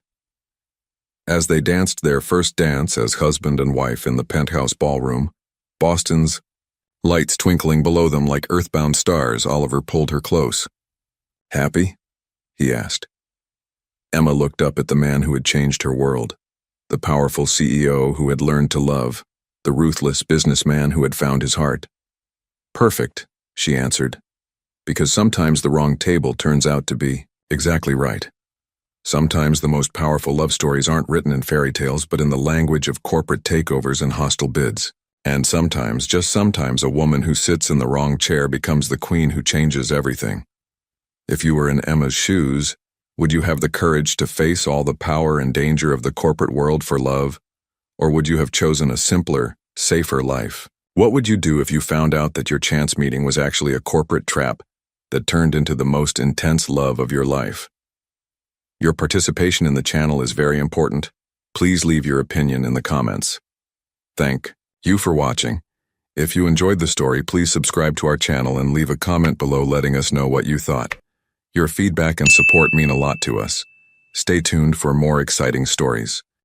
As they danced their first dance as husband and wife in the penthouse ballroom, Boston's lights twinkling below them like earthbound stars, Oliver pulled her close. Happy? He asked. Emma looked up at the man who had changed her world, the powerful CEO who had learned to love, the ruthless businessman who had found his heart. Perfect, she answered, because sometimes the wrong table turns out to be exactly right. Sometimes the most powerful love stories aren't written in fairy tales but in the language of corporate takeovers and hostile bids. And sometimes, just sometimes, a woman who sits in the wrong chair becomes the queen who changes everything. If you were in Emma's shoes, would you have the courage to face all the power and danger of the corporate world for love? Or would you have chosen a simpler, safer life? What would you do if you found out that your chance meeting was actually a corporate trap that turned into the most intense love of your life? Your participation in the channel is very important. Please leave your opinion in the comments. Thank you for watching. If you enjoyed the story, please subscribe to our channel and leave a comment below letting us know what you thought. Your feedback and support mean a lot to us. Stay tuned for more exciting stories.